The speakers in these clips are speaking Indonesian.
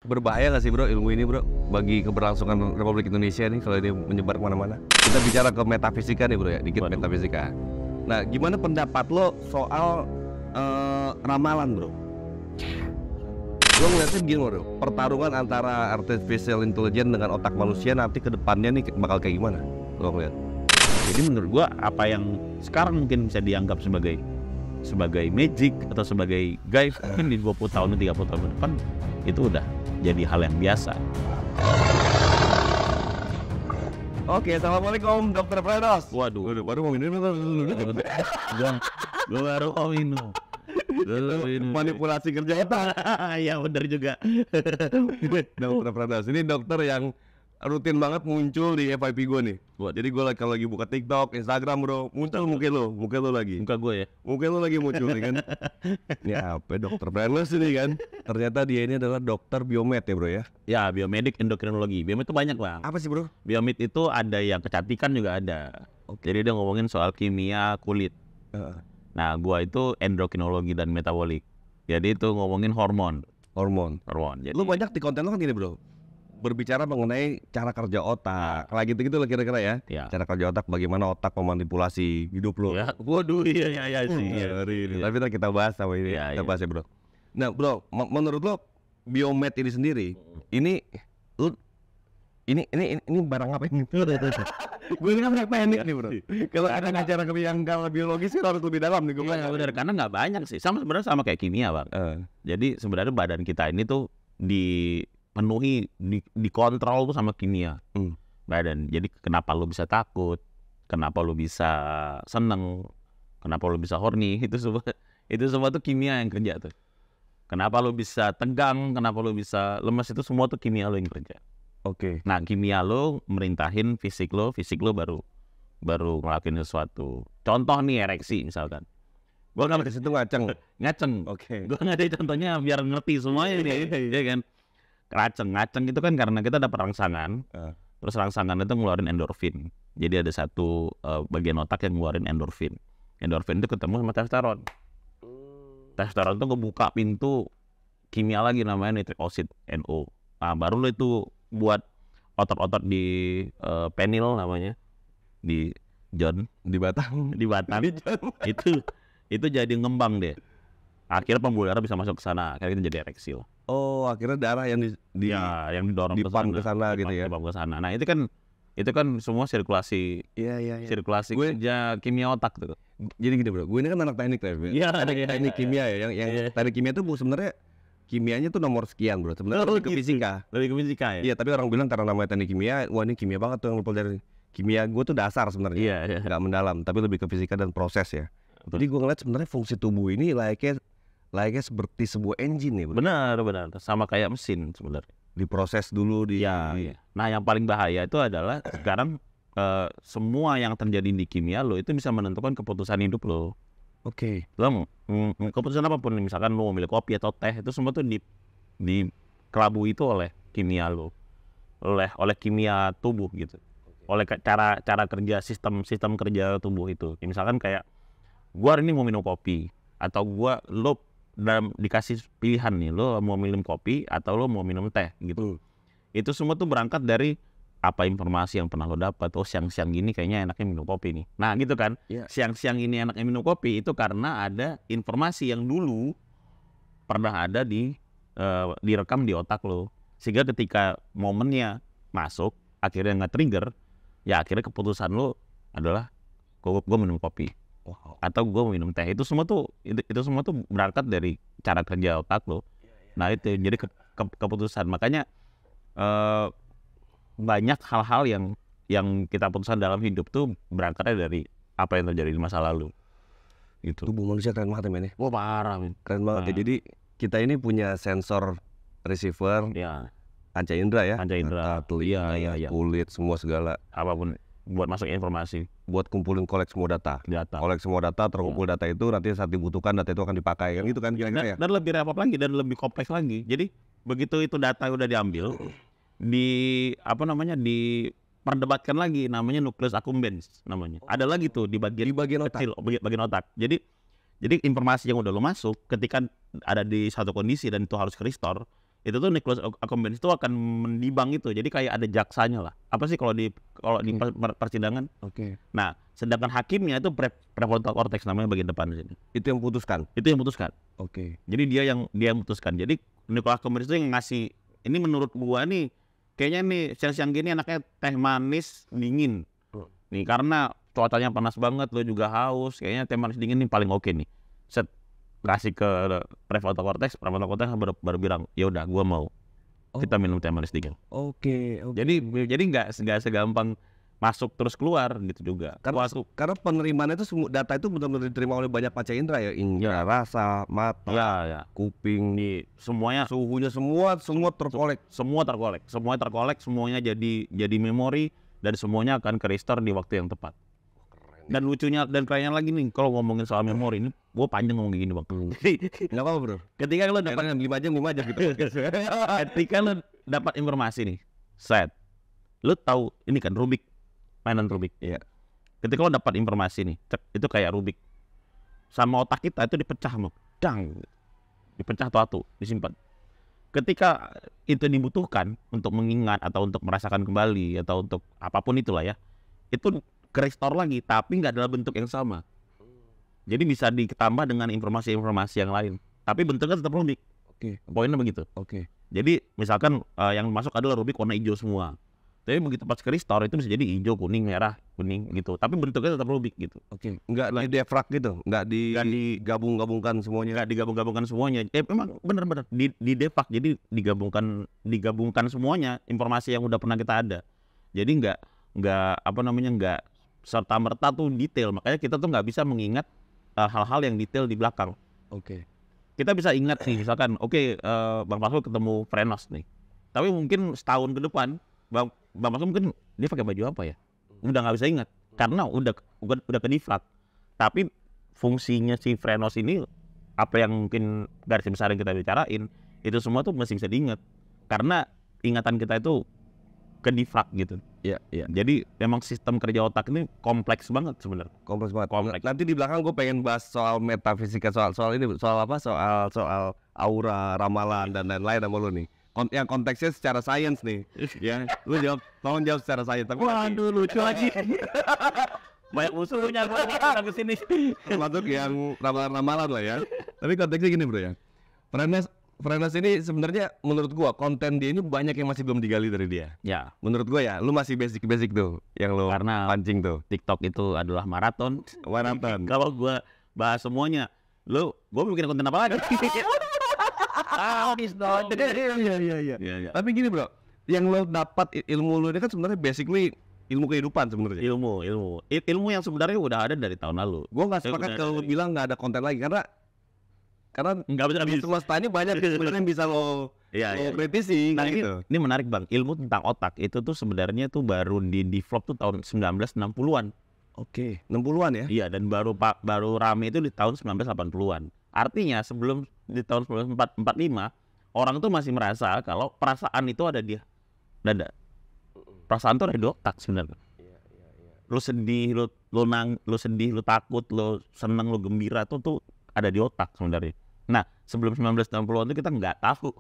Berbahaya nggak sih bro ilmu ini bro bagi keberlangsungan Republik Indonesia nih kalau ini menyebar kemana-mana? Kita bicara ke metafisika nih bro ya, dikit Waduh. metafisika. Nah gimana pendapat lo soal ramalan bro? Lo ngeliatnya gini bro, pertarungan antara artificial intelligence dengan otak manusia nanti ke depannya nih bakal kayak gimana? Lo ngeliat? Jadi menurut gua apa yang sekarang mungkin bisa dianggap sebagai magic atau sebagai gaib mungkin di 20 tahun 30 tahun ke depan itu udah jadi hal yang biasa. Oke, assalamualaikum Dokter Fredos. Waduh, Baru mau minum gua baru mau minum. manipulasi kerja otak. Ya benar juga. Dokter Fredos ini dokter yang rutin banget muncul di FYP gue nih. Jadi gue kalau lagi buka TikTok, Instagram bro, muncul muka lo lagi. Muka gue ya. Muka lo lagi muncul nih kan. Ini apa Dokter Fredos ini kan? Ternyata dia ini adalah dokter biomed ya bro ya. Ya, biomedik endokrinologi. Biomed itu banyak bang. Apa sih bro? Biomed itu ada yang kecantikan juga ada. Jadi dia ngomongin soal kimia kulit. Nah, gua itu endokrinologi dan metabolik. Jadi itu ngomongin hormon. Jadi Lu banyak di konten lo kan gini bro, berbicara mengenai cara kerja otak, kayak gitu-gitu lah kira-kira ya. Ya. Cara kerja otak, bagaimana otak memanipulasi hidup lo. Ya, waduh iya sih. Iya. Tapi ntar kita bahas sama ini, Iya, kita iya. bahas ya bro. Nah bro, menurut lo biomed ini sendiri, ini barang apa ini? Gue ini kan panik nih bro. Kalau ada acara yang kalau biologis sih harus lebih dalam nih gue. Iya benar, karena nggak banyak sih. Sebenarnya sama kayak kimia bang. Jadi sebenarnya badan kita ini tuh dipenuhi, dikontrol tuh sama kimia badan. Jadi kenapa lu bisa takut, kenapa lu bisa seneng, kenapa lu bisa horny, itu semua tuh kimia yang kerja tuh. Kenapa lu bisa tegang, kenapa lu bisa lemas, itu semua tuh kimia lu yang kerja. Oke. Nah kimia lo merintahin fisik lo baru ngelakuin sesuatu. Contoh nih ereksi misalkan. Gua nggak Di situ ngaceng. Oke. Gua nggak ada contohnya biar ngerti semuanya nih, ya kan? Ngaceng itu kan karena kita dapat rangsangan. Terus rangsangan itu ngeluarin endorfin. Jadi ada satu bagian otak yang ngeluarin endorfin. Endorfin itu ketemu sama testosteron. Testosteron itu ngebuka pintu kimia lagi namanya nitric oxide NO. Nah baru lo itu buat otot-otot di penil namanya di Batang itu jadi ngembang deh. Akhirnya pembuluh darah bisa masuk ke sana, akhirnya kita jadi ereksi lah. Oh, akhirnya darah yang yang didorong ke sana gitu ya. Dipam ke sana. Nah, itu kan semua sirkulasi. Iya. Sirkulasi kerja kimia otak tuh. Jadi gini bro, gue ini kan anak teknik ya. Iya, teknik kimia ya. Yang teknik kimia tuh sebenarnya kimianya tuh nomor sekian bro. Sebenarnya lebih ke fisika. Lebih ke fisika ya. Iya, tapi orang bilang karena namanya teknik kimia, wah ini kimia banget tuh yang lu pelajari. Kimia gue tuh dasar sebenarnya. Iya. Nggak mendalam, tapi lebih ke fisika dan proses ya. Betul. Jadi gue ngeliat sebenarnya fungsi tubuh ini layaknya seperti sebuah engine nih bro. Benar. Sama kayak mesin sebenarnya. Diproses dulu Iya. Nah, yang paling bahaya itu adalah sekarang semua yang terjadi di kimia lo itu bisa menentukan keputusan hidup lo. Oke. Lo keputusan apapun, misalkan lo mau milih kopi atau teh, itu semua tuh dikelabui itu oleh kimia lo, oleh kimia tubuh gitu, oleh cara kerja sistem kerja tubuh itu. Ya, misalkan kayak gua hari ini mau minum kopi, atau lo dikasih pilihan nih, lo mau minum kopi atau lo mau minum teh gitu. Itu semua tuh berangkat dari apa informasi yang pernah lo dapat. Oh, siang-siang gini kayaknya enaknya minum kopi nih. Nah gitu kan. Yeah. Siang-siang ini enaknya minum kopi itu karena ada informasi yang dulu pernah ada direkam di otak lo, sehingga ketika momennya masuk akhirnya nge-trigger, ya akhirnya keputusan lo adalah gue minum kopi. Wow. Atau gue mau minum teh. Itu semua tuh berangkat dari cara kerja otak lo. Nah itu jadi keputusan. Makanya banyak hal-hal yang kita putuskan dalam hidup tuh berangkatnya dari apa yang terjadi di masa lalu. Gitu. Tubuh manusia keren banget ya men. Wah parah men. Keren banget ya. Jadi kita ini punya sensor receiver, Ya. panca indera ya. Panca indera. Telinga, Iya. kulit, semua segala. Apapun buat masuk informasi. Buat kumpulin kolek semua data. Kolek semua data, terkumpul data itu nanti saat dibutuhkan data itu akan dipakai kan gitu kan kira-kira ya. Dan lebih repot lagi dan lebih kompleks lagi. Jadi begitu itu data udah diambil, diperdebatkan lagi, namanya nucleus accumbens namanya. Ada lagi tuh di bagian otak. kecil, bagian otak. Jadi informasi yang udah lo masuk ketika ada di satu kondisi dan itu harus ke restore, itu tuh nucleus accumbens itu akan menimbang itu. Jadi kayak ada jaksanya lah. Apa sih kalau di persidangan? Oke. Nah, sedangkan hakimnya itu prefrontal cortex namanya bagian depan di sini. Itu yang putuskan. Itu yang putuskan. Oke. Jadi dia yang putuskan. Jadi nucleus accumbens itu yang ngasih, ini menurut gua nih kayaknya nih siang-siang gini anaknya teh manis dingin. Nih karena cuacanya panas banget, lo juga haus, kayaknya teh manis dingin nih paling oke nih. Set kasih ke prefrontal cortex baru bilang, ya udah gua mau. Kita minum teh manis dingin. Oke. Jadi nggak segampang masuk terus keluar gitu juga. Karena penerimaannya itu data itu benar-benar diterima oleh banyak panca indera ya, indera rasa, mata, ya. kuping, Semuanya suhunya semua terkolek. Semuanya jadi memori dan semuanya akan ke-restore di waktu yang tepat. Dan lucunya dan kerennya lagi nih kalau ngomongin soal memori ini, gua panjang ngomong gini bang. Nggak apa bro. Ketika lo dapat 5 jam gitu. ketika lo dapat informasi nih, set, lo tahu ini kan Rubik, mainan Rubik. Iya. Ketika lo dapat informasi nih, itu kayak Rubik, sama otak kita itu dipecah dipecah satu, disimpan. Ketika itu dibutuhkan untuk mengingat atau untuk merasakan kembali atau untuk apapun itulah ya, itu ke-restore lagi, tapi nggak dalam bentuk yang sama. Jadi bisa ditambah dengan informasi-informasi yang lain, tapi bentuknya tetap Rubik. Oke. Poinnya begitu. Oke. Jadi misalkan yang masuk adalah Rubik warna hijau semua, tapi begitu pas ke-restore itu bisa jadi hijau, kuning, merah, kuning gitu, tapi bentuknya tetap Rubik gitu. Oke. Nggak di defrag gitu, nggak digabung-gabungkan semuanya. Nggak digabung-gabungkan semuanya. Memang benar-benar di defrag, jadi digabungkan semuanya informasi yang udah pernah kita ada. Jadi nggak serta merta tuh detail, makanya kita tuh nggak bisa mengingat hal-hal yang detail di belakang. Oke. Kita bisa ingat nih, misalkan, Bang Fasko ketemu Frenos nih, tapi mungkin setahun ke depan, Bang Fasko mungkin dia pakai baju apa ya, udah nggak bisa ingat, karena udah ke defrag. Tapi fungsinya si Frenos ini, apa yang mungkin garis besar yang kita bicarain, itu semua tuh masih bisa diingat, karena ingatan kita itu ke defrag gitu. Iya. Jadi memang sistem kerja otak ini kompleks banget sebenarnya. Kompleks banget. Nanti di belakang gue pengen bahas soal metafisika, soal ini, soal aura, ramalan dan lain-lain sama lu nih. Yang konteksnya secara sains nih. Ya, lu tolong jawab secara sains. Waduh, lucu lagi. Banyak musuhnya gue datang ke sini. Masuk yang ramalan-ramalan lah ya. Tapi konteksnya gini bro ya. Frenes ini sebenarnya menurut gua konten dia ini banyak yang masih belum digali dari dia. Ya. Menurut gua ya, lu masih basic tuh yang lu karena pancing tuh. TikTok itu adalah maraton. Kalau gua bahas semuanya, gua bikin konten apa lagi? Iya. Tapi gini bro, yang lo dapat ilmu lu ini kan sebenarnya basically ilmu kehidupan sebenarnya. Ilmu yang sebenarnya udah ada dari tahun lalu. Gua nggak sepakat kalau lu bilang nggak ada konten lagi karena nggak bisa semesta ini banyak sebenarnya yang bisa lo kritisi. Nah, gitu. Ini menarik bang, ilmu tentang otak itu tuh sebenarnya tuh baru di develop tuh tahun 1960-an. Oke, 60-an ya? Iya, dan baru rame itu di tahun 1980-an. Artinya sebelum di tahun 1945 orang tuh masih merasa kalau perasaan itu ada di dada. Perasaan tuh ada di otak sebenarnya. Lu sedih, lu sedih, lu takut, lu seneng, lu gembira tuh ada di otak sebenarnya. Nah, sebelum 1960-an itu kita nggak tahu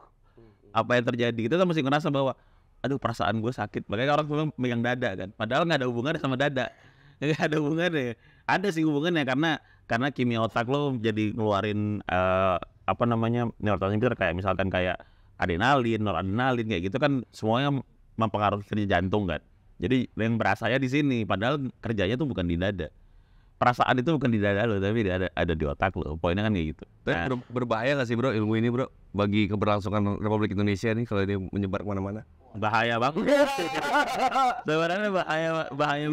apa yang terjadi. Kita tuh masih ngerasa bahwa, aduh perasaan gue sakit. Makanya orang semua megang dada kan. Padahal nggak ada hubungannya sama dada. Nggak ada hubungannya. Ada sih hubungannya karena kimia otak lo jadi ngeluarin neurotransmitter kayak misalkan kayak adrenalin, noradrenalin kayak gitu kan semuanya mempengaruhi kerja jantung kan. Jadi yang berasanya di sini. Padahal kerjanya tuh bukan di dada. Perasaan itu bukan di dada lo, tapi ada di otak lo. Poinnya kan kayak gitu. Tapi berbahaya nggak sih bro ilmu ini bro bagi keberlangsungan Republik Indonesia nih kalau ini menyebar kemana-mana? Bahaya banget. Sebenarnya bahaya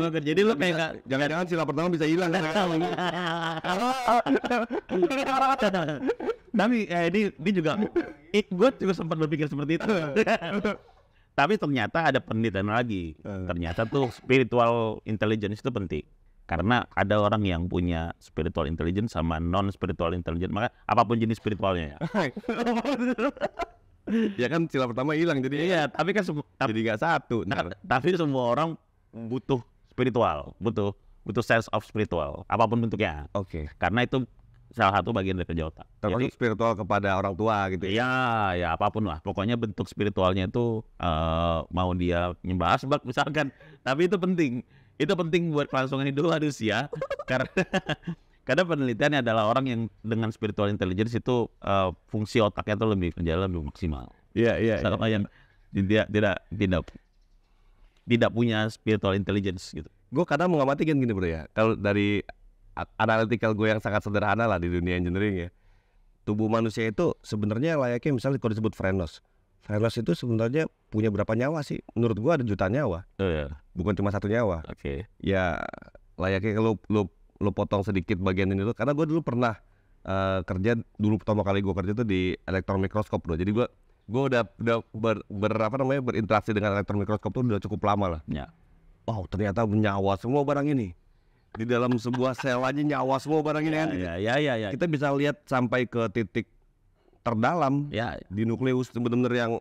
banget. Jadi lo kayak nggak, jangan-jangan sila pertama bisa hilang. Tapi ini juga, gue juga sempat berpikir seperti itu. Tapi ternyata ada penelitian lagi. Ternyata tuh spiritual intelligence itu penting. Karena ada orang yang punya spiritual intelligence sama non spiritual intelligence, maka apapun jenis spiritualnya ya. Ya kan sila pertama hilang jadi. Iya, tapi kan jadi nggak satu. Tapi semua orang butuh spiritual, butuh sense of spiritual, apapun bentuknya. Oke. Karena itu salah satu bagian dari kerja otak. Termasuk Jadi spiritual kepada orang tua gitu ya. ya apapun lah. Pokoknya bentuk spiritualnya itu mau dia nyembah asbak misalkan. Tapi itu penting. Itu penting buat kelangsungan hidup manusia karena karena penelitiannya adalah orang yang dengan spiritual intelligence itu fungsi otaknya itu lebih kerja lebih maksimal. Iya. Sama yang tidak punya spiritual intelligence gitu. Gue kadang mengamati kan gini bro ya. Kalau dari analytical gue yang sangat sederhana lah di dunia engineering ya. Tubuh manusia itu sebenarnya layaknya misalnya kalau disebut Frenos. Frenos itu sebenarnya punya berapa nyawa sih? Menurut gue ada jutaan nyawa. Oh ya. Bukan cuma satu nyawa. Oke. Ya layaknya kalau lu potong sedikit bagian ini tuh. Karena gue dulu pernah kerja dulu pertama kali gue kerja tuh di elektron mikroskop bro. Jadi gue udah berinteraksi dengan elektron mikroskop tuh udah cukup lama lah. Ya. Wow, ternyata nyawa semua barang ini. Di dalam sebuah sel aja nyawa semua barang ini kan. Ya. Kita bisa lihat sampai ke titik terdalam Ya. di nukleus benar-benar yang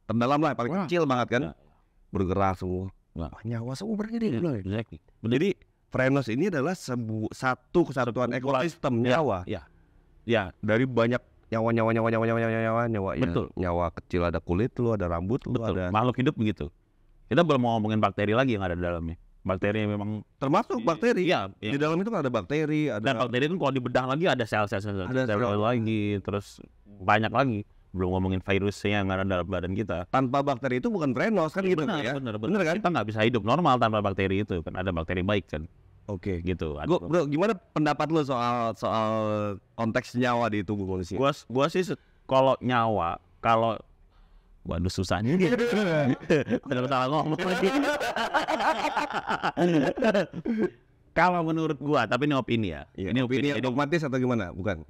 terdalam lah, paling kecil banget kan. Ya. Bergerak semua. Wah. Nyawa semua barang ini. Exactly. Jadi Frenos ini adalah satu kesatuan ekosistem nyawa. Ya. Dari banyak nyawa. Betul. Nyawa kecil ada kulit lu, ada rambut lu, Betul. ada Makhluk hidup begitu. Kita belum mau ngomongin bakteri lagi yang ada di dalamnya. Bakteri yang memang termasuk bakteri. Iya. Di dalam itu kan ada bakteri, Dan ada bakteri itu kalau dibedah lagi ada sel-sel lagi, terus banyak lagi. Belum ngomongin virusnya yang ada dalam badan kita. tanpa bakteri itu bukan Frenos kan gitu ya. Bener kan? Kita nggak bisa hidup normal tanpa bakteri itu kan. Ada bakteri baik kan. Oke. Gitu. Bro, gimana pendapat lu soal konteks nyawa di tubuh manusia? Gua sih kalau nyawa, waduh susah nih. Udah salah ngomong lagi. Kalau menurut gua, tapi ini opini ya. Ini opini dogmatis atau gimana? Bukan.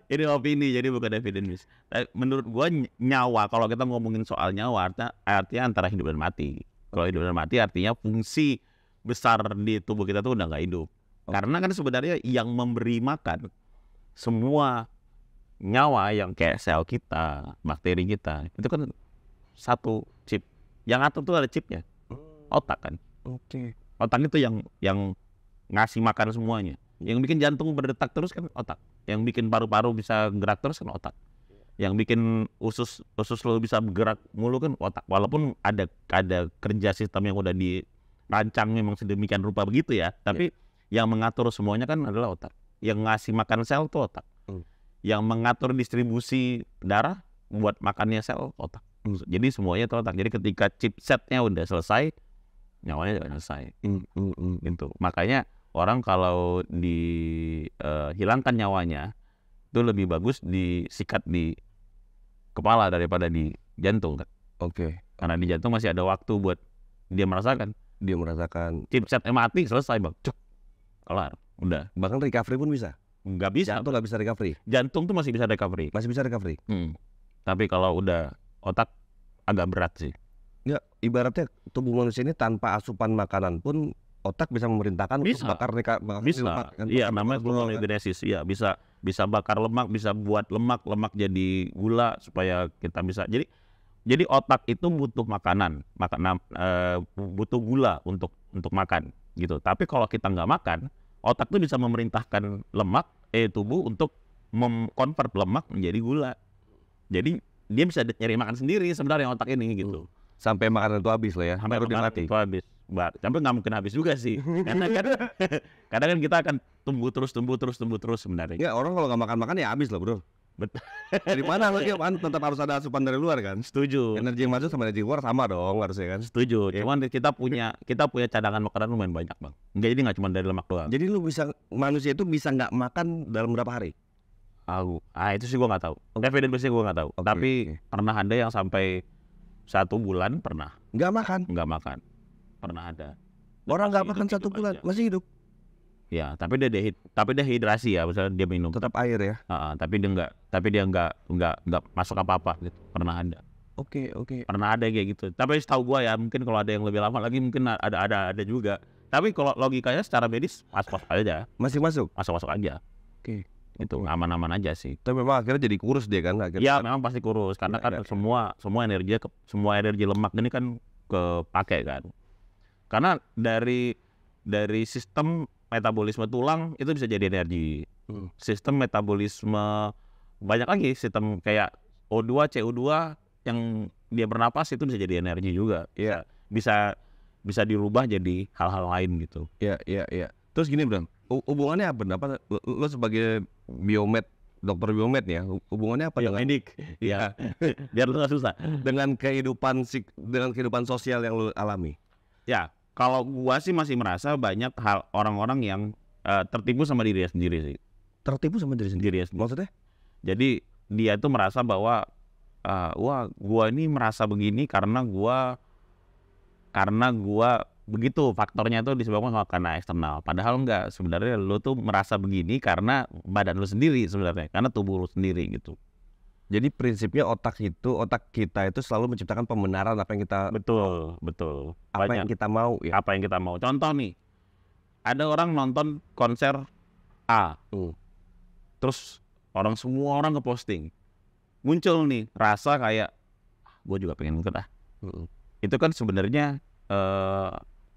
Ini opini, jadi bukan evidence. Menurut gua nyawa, kalau kita ngomongin soal nyawa, artinya antara hidup dan mati. Kalau hidup dan mati artinya fungsi besar di tubuh kita tuh udah nggak hidup. Karena kan sebenarnya yang memberi makan semua nyawa yang kayak sel kita, bakteri kita, itu kan satu chip. Yang atom tuh ada chipnya, otak kan. Oke. Otak itu yang ngasih makan semuanya. Yang bikin jantung berdetak terus kan otak. Yang bikin paru-paru bisa gerak terus kan otak. Yang bikin usus lo bisa bergerak mulu kan otak. Walaupun ada kerja sistem yang udah dirancang memang sedemikian rupa begitu ya. Tapi yang mengatur semuanya kan adalah otak. Yang ngasih makan sel tuh otak. Yang mengatur distribusi darah buat makannya sel otak. Jadi semuanya itu otak. Jadi ketika chipsetnya udah selesai, nyawanya udah selesai. Gitu. Makanya orang kalau dihilangkan nyawanya itu lebih bagus disikat di kepala daripada di jantung kan. Oke. Karena di jantung masih ada waktu buat dia merasakan. Chipsetnya mati selesai bang. Cuk. Kelar. Udah. Bahkan recovery pun bisa. Nggak bisa. Jantung nggak bisa recovery. Jantung tuh masih bisa recovery. Tapi kalau udah otak agak berat sih. Ya, ibaratnya tubuh manusia ini tanpa asupan makanan pun otak bisa memerintahkan Bisa. untuk bakar Bisa. lemak, kan? Iya, namanya gluconeogenesis. Iya, bisa bakar lemak, bisa buat lemak jadi gula supaya kita bisa. Jadi otak itu butuh makanan, butuh gula untuk makan gitu. Tapi kalau kita nggak makan, otak tuh bisa memerintahkan tubuh untuk mengkonvert lemak menjadi gula. Jadi dia bisa nyari makan sendiri sebenarnya otak ini gitu. Sampai makanan itu habis lah ya. Sampai baru dia makanan mati. itu habis. Sampai nggak mungkin habis juga sih. Karena kan kita akan tumbuh terus sebenarnya. Ya, orang kalau nggak makan ya habis lah bro. Betul. Dari mana lagi kan tetap harus ada asupan dari luar kan. Setuju. Energi yang masuk sama energi keluar sama dong harusnya kan. Setuju. Cuman kita punya cadangan makanan lumayan banyak bang. Jadi nggak cuma dari lemak doang. Jadi manusia itu bisa nggak makan dalam berapa hari? Itu sih gua nggak tahu. Evidence-nya gua nggak tahu. Tapi pernah ada yang sampai 1 bulan pernah Nggak makan. Pernah ada. Orang nggak makan 1 bulan masih hidup. Ya, tapi dia dehidrasi ya, misalnya dia minum. Tetap air ya. Tapi dia nggak masuk apa-apa gitu. Pernah ada. Oke. Pernah ada kayak gitu. Tapi setahu gua ya, mungkin kalau ada yang lebih lama lagi mungkin ada juga. Tapi kalau logikanya secara medis masuk aja. Masih masuk. Masuk aja. Oke. Itu aman-aman aja sih. Tapi memang akhirnya jadi kurus dia kan akhirnya. Ya memang pasti kurus karena kan semua energi lemak ini kan kepake kan. Karena dari sistem metabolisme tulang itu bisa jadi energi. Sistem metabolisme banyak lagi, sistem kayak O2, CO2 yang dia bernapas itu bisa jadi energi juga. Iya. Bisa dirubah jadi hal-hal lain gitu. Iya. Terus gini Bro, hubungannya apa? Lo sebagai biomed, dokter biomed ya, hubungannya apa dengan Medik. Ya. Biar lu gak susah. dengan kehidupan sosial yang lo alami? Ya, kalau gua sih masih merasa banyak hal orang-orang yang tertipu sama dirinya sendiri sih. Tertipu sama diri sendiri. Maksudnya? Jadi dia tuh merasa bahwa wah, gua ini merasa begini karena gua begitu, faktornya tuh disebabkan karena eksternal. Padahal enggak, sebenarnya lu tuh merasa begini karena badan lu sendiri sebenarnya, karena tubuh lu sendiri gitu. Jadi prinsipnya otak kita itu selalu menciptakan pembenaran apa yang kita Betul. apa yang kita mau ya. Apa yang kita mau. Contoh nih, ada orang nonton konser A. Terus semua orang ngeposting. Muncul nih rasa kayak gue juga pengen ikut ah. Itu kan sebenarnya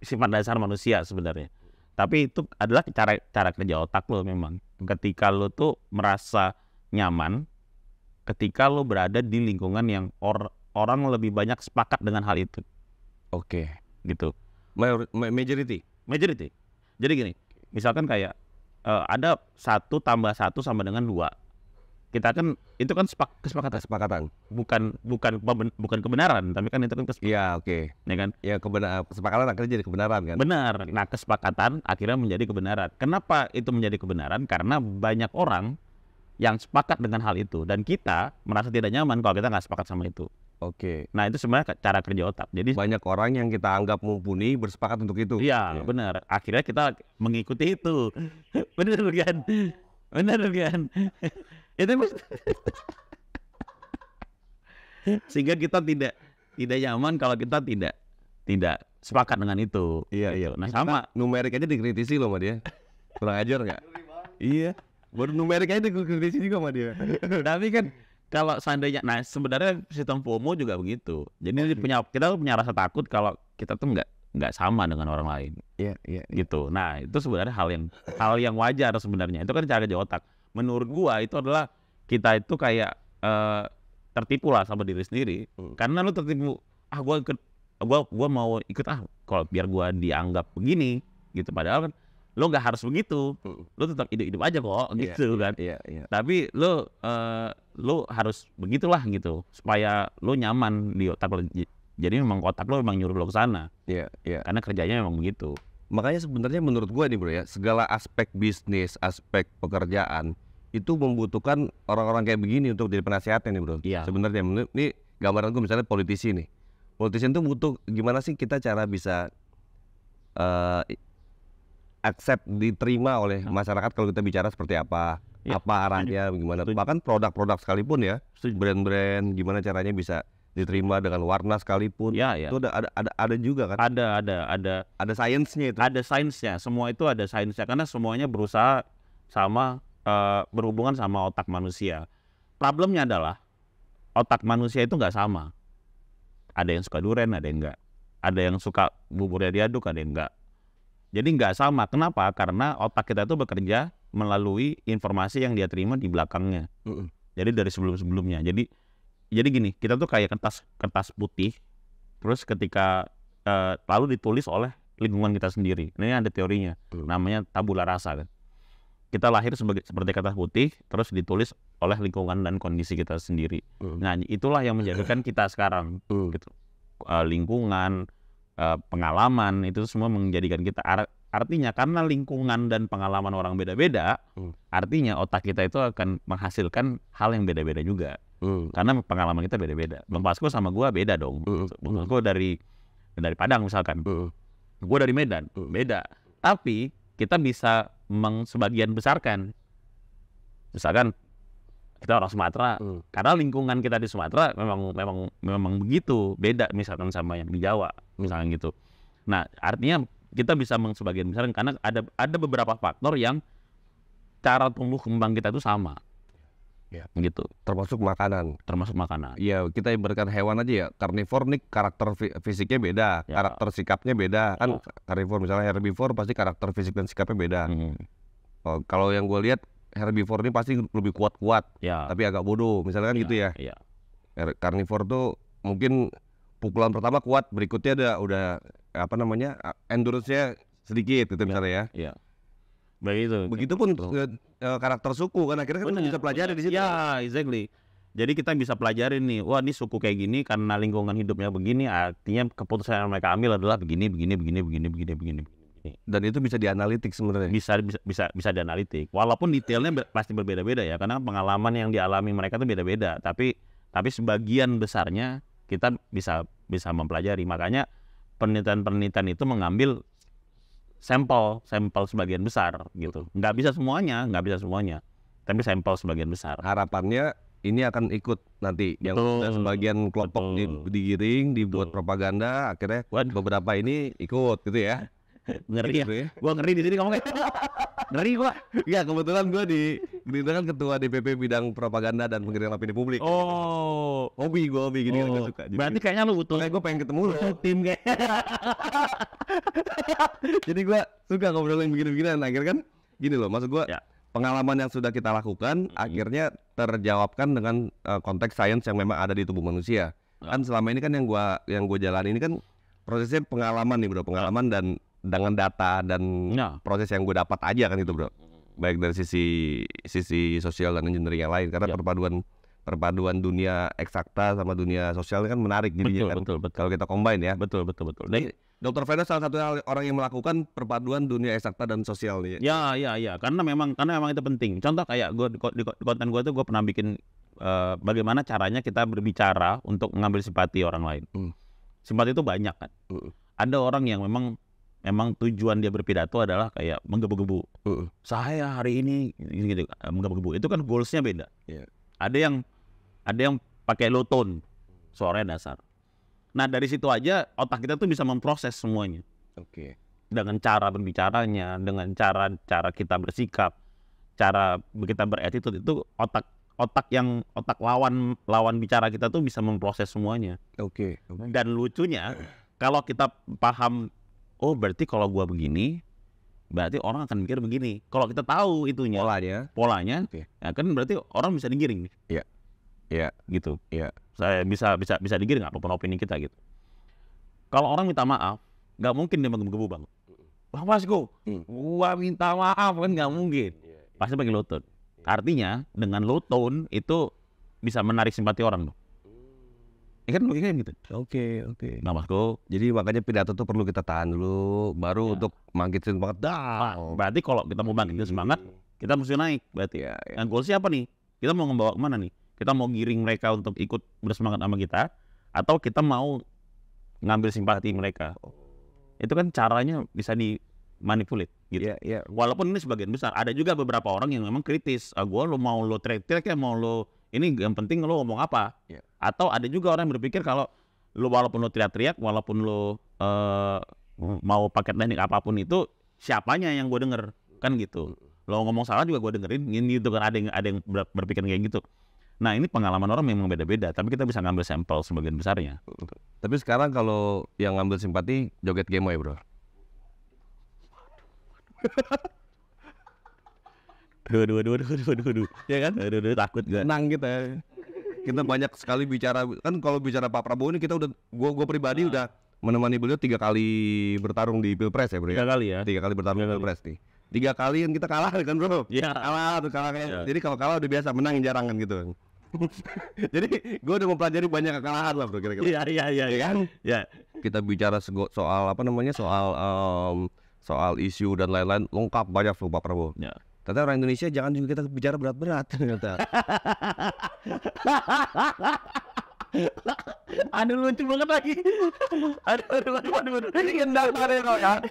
sifat dasar manusia sebenarnya. Tapi itu adalah cara kerja otak lo memang. Ketika lo tuh merasa nyaman, ketika lo berada di lingkungan yang orang lebih banyak sepakat dengan hal itu. Oke. Gitu. Majority. Jadi gini, misalkan kayak ada 1 tambah 1 sama dengan 2. Kita kan itu kan kesepakatan. Bukan kebenaran, tapi kan itu kan kesepakatan. Iya, oke. Ya kan? Ya kesepakatan akhirnya jadi kebenaran kan? Benar. Nah, kesepakatan akhirnya menjadi kebenaran. Kenapa itu menjadi kebenaran? Karena banyak orang yang sepakat dengan hal itu dan kita merasa tidak nyaman kalau kita nggak sepakat sama itu. Oke. Nah, itu sebenarnya cara kerja otak. Jadi banyak orang yang kita anggap mumpuni bersepakat untuk itu. Iya, benar. Akhirnya kita mengikuti itu. Benar kan? Itu sehingga kita tidak nyaman kalau kita tidak sepakat dengan itu. Iya. Nah, sama numerik aja dikritisi loh sama dia. Kurang ajar nggak? Iya. Baru numerik aja dikritisi juga sama dia. Tapi kan kalau seandainya, nah sebenarnya sistem FOMO juga begitu. Jadi kita punya rasa takut kalau kita tuh nggak sama dengan orang lain. Iya. Gitu. Nah, itu sebenarnya hal yang wajar sebenarnya. Itu kan cara kerja otak. Menurut gua itu adalah kita itu kayak tertipu lah sama diri sendiri. Karena lu tertipu, gua mau ikut kalau biar gua dianggap begini gitu. Padahal kan lu nggak harus begitu. Lu tetap hidup aja kok gitu kan. Iya. Tapi lu harus begitulah gitu supaya lu nyaman di otak lu. Jadi memang otak lu memang nyuruh lu ke sana. Iya. Karena kerjanya memang begitu. Makanya sebenarnya menurut gua nih bro ya, segala aspek bisnis, aspek pekerjaan itu membutuhkan orang-orang kayak begini untuk jadi penasehatnya nih bro. Iya. Sebenarnya ini gambaran gua misalnya politisi nih. Politisi itu butuh gimana sih kita cara bisa accept, diterima oleh masyarakat kalau kita bicara seperti apa, apa arahnya, gimana. Bahkan produk-produk sekalipun ya, brand-brand gimana caranya bisa diterima dengan warna sekalipun. Itu ada juga kan? Ada sainsnya itu. Ada sainsnya. Semua itu ada sainsnya karena semuanya berusaha sama berhubungan sama otak manusia. Problemnya adalah otak manusia itu nggak sama. Ada yang suka durian, ada yang enggak. Ada yang suka buburnya diaduk, ada yang enggak. Jadi nggak sama. Kenapa? Karena otak kita itu bekerja melalui informasi yang dia terima di belakangnya. Jadi dari sebelum-sebelumnya. Jadi gini, kita tuh kayak kertas putih. Terus ketika lalu ditulis oleh lingkungan kita sendiri. Ini ada teorinya. Namanya tabula rasa kan. Kita lahir seperti kertas putih, terus ditulis oleh lingkungan dan kondisi kita sendiri. Nah, itulah yang menjadikan kita sekarang. Gitu. Lingkungan, pengalaman itu semua menjadikan kita. Artinya karena lingkungan dan pengalaman orang beda-beda, artinya otak kita itu akan menghasilkan hal yang beda-beda juga. Karena pengalaman kita beda-beda. Bang Pasko sama gua beda dong. Bang Pasko dari Padang misalkan, gua dari Medan, beda. Tapi kita bisa sebagian besarkan. Misalkan kita orang Sumatera, karena lingkungan kita di Sumatera memang begitu, beda misalkan sama yang di Jawa, misalkan gitu. Nah, artinya kita bisa sebagian besar karena ada beberapa faktor yang cara tumbuh kembang kita itu sama. Ya. gitu, Termasuk makanan. termasuk makanan. Iya, kita ibaratkan hewan aja ya. Karnivor nih karakter fisiknya beda, Ya. karakter sikapnya beda. Kan karnivor misalnya herbivore pasti karakter fisik dan sikapnya beda. Oh, kalau yang gue lihat herbivore ini pasti lebih kuat-kuat, Ya. tapi agak bodoh, misalnya kan gitu ya. Iya. Karnivor tuh mungkin pukulan pertama kuat, berikutnya udah apa namanya endurance-nya sedikit gitu misalnya ya. Iya. Begitu. Begitupun karakter suku kan akhirnya kan bisa pelajari di situ. Ya, exactly. Jadi kita bisa pelajarin nih, wah ini suku kayak gini karena lingkungan hidupnya begini, artinya keputusan yang mereka ambil adalah begini. Dan itu bisa dianalitik sebenarnya. Bisa dianalitik. Walaupun detailnya pasti berbeda-beda ya, karena pengalaman yang dialami mereka itu beda-beda. Tapi sebagian besarnya kita bisa mempelajari. Makanya penelitian itu mengambil sampel sebagian besar gitu. Nggak bisa semuanya, tapi sampel sebagian besar. Harapannya ini akan ikut nanti yang Betul. sudah sebagian kelompok digiring, dibuat propaganda, akhirnya beberapa ini ikut gitu ya. Ngeri ya. Gitu ya. Gua ngeri di sini ngomongnya. Ngeri gua. Ya kebetulan gue kan ketua DPP bidang propaganda dan pengiriman opini publik. Oh. Hobi gini Oh. suka. Berarti kayaknya lu butuh Makanya gue pengen ketemu lo. tim kayak. Jadi gue suka ngobrolin begini-beginian. Akhirnya kan gini loh, maksud gue Ya. pengalaman yang sudah kita lakukan akhirnya terjawabkan dengan konteks sains yang memang ada di tubuh manusia. Kan selama ini kan yang gue jalani ini kan prosesnya pengalaman nih bro, pengalaman dan dengan data dan Ya. proses yang gue dapat aja kan itu bro. Baik dari sisi sosial dan engineering yang lain karena Ya. perpaduan dunia eksakta sama dunia sosial kan menarik jadinya kan. Betul. Kalau kita combine ya. Betul. Dan Dr. Vena salah satu orang yang melakukan perpaduan dunia eksakta dan sosial nih. Ya. Karena memang itu penting. Contoh kayak gue di konten gue tuh gue pernah bikin bagaimana caranya kita berbicara untuk mengambil simpati orang lain. Simpati itu banyak kan. Ada orang yang memang tujuan dia berpidato adalah kayak menggebu-gebu. Saya hari ini gitu, menggebu-gebu. Itu kan goalsnya beda. Iya. Ada yang pakai low tone, suaranya dasar. Nah dari situ aja otak kita tuh bisa memproses semuanya. Oke. Dengan cara berbicaranya, dengan cara kita bersikap, cara kita beretitude, itu otak lawan bicara kita tuh bisa memproses semuanya. Oke. Dan lucunya kalau kita paham, oh berarti kalau gua begini, berarti orang akan mikir begini. Kalau kita tahu itunya, polanya, Oke. ya kan berarti orang bisa digiring nih. Iya. Gitu. Iya. Saya bisa digiring apapun opini kita gitu. Kalau orang minta maaf, nggak mungkin dia menggebu-gebu bang. Bang Vasco, gua minta maaf kan nggak mungkin. Pasti pakai low tone. Artinya dengan low tone itu bisa menarik simpati orang tuh. Ya kan logikanya gitu. Oke. Bang Vasco, Jadi makanya pidato tuh perlu kita tahan dulu, baru untuk bangkitin semangat. berarti kalau kita mau bangkitin semangat, kita mesti naik berarti. Iya. Yang goal siapa nih? Kita mau membawa kemana nih? Kita mau giring mereka untuk ikut bersemangat sama kita, atau kita mau ngambil simpati mereka? Itu kan caranya bisa dimanipulate gitu. Iya. Walaupun ini sebagian besar, ada juga beberapa orang yang memang kritis. Gua lo mau lo teriak-teriak ya, mau lo ini yang penting lo ngomong apa. Iya. Atau ada juga orang yang berpikir kalau lo walaupun lo teriak-teriak, walaupun lo mau pakai teknik apapun itu, siapanya yang gue denger kan gitu. Lo ngomong salah juga gue dengerin, ini gitu kan, ada yang berpikir kayak gitu. Nah ini pengalaman orang memang beda-beda, tapi kita bisa ngambil sampel sebagian besarnya. Tapi sekarang kalau yang ngambil simpati joget Gemoy bro. Duh. Ya kan? Duh, takut gue. Tenang kita banyak sekali bicara kan. Kalau bicara Pak Prabowo ini kita udah gue pribadi udah menemani beliau 3 kali bertarung di Pilpres ya bro. 3 kali ya. 3 kali bertarung di Pilpres nih. 3 kali kan kita kalah kan bro. Iya. Kalah. Ya. Jadi kalau kalah udah biasa, menang jarang kan gitu. Jadi gue udah mempelajari banyak kekalahan lah bro kira-kira. Iya kan? Ya. Kita bicara soal apa namanya, soal isu dan lain-lain lengkap banyak tuh Pak Prabowo. Ya. Ternyata orang Indonesia jangan juga kita bicara berat-berat ternyata. Aduh lucu banget lagi. Aduh. Ini gendang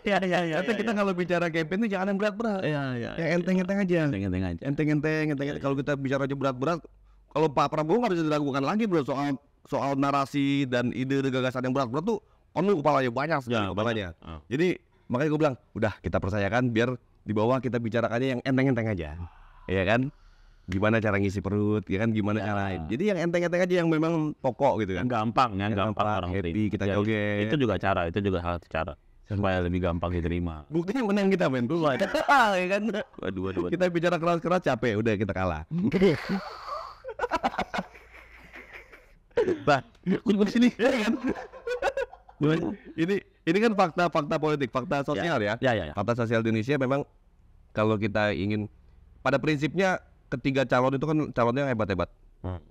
ya. Ya. Ternyata kita kalau bicara campaign itu jangan yang berat-berat. Iya. Yang enteng-enteng aja. Enteng aja. Enteng. Kalau kita bicara aja berat-berat, kalau Pak Prabowo nggak bisa diragukan lagi bro, soal narasi dan ide gagasan yang berat-berat tuh penuh kepalanya, banyak sekali kepalanya. Jadi makanya gue bilang, udah kita percayakan biar di bawah kita bicarakannya yang enteng-enteng aja, ya kan? gimana cara ngisi perut, ya kan gimana cara. Jadi yang enteng-enteng aja yang memang pokok gitu kan. Yang gampang orang happy, terima. kita Ya, joget. Itu juga salah satu cara supaya lebih gampang diterima. Buktinya menang kita men. Ya kan. Waduh. Kita bicara keras-keras capek, udah kita kalah. Nah, kun di sini ya kan. Ini kan fakta politik, fakta sosial ya. Ya. Fakta sosial di Indonesia memang kalau kita ingin, pada prinsipnya ketiga calon itu kan calonnya hebat-hebat.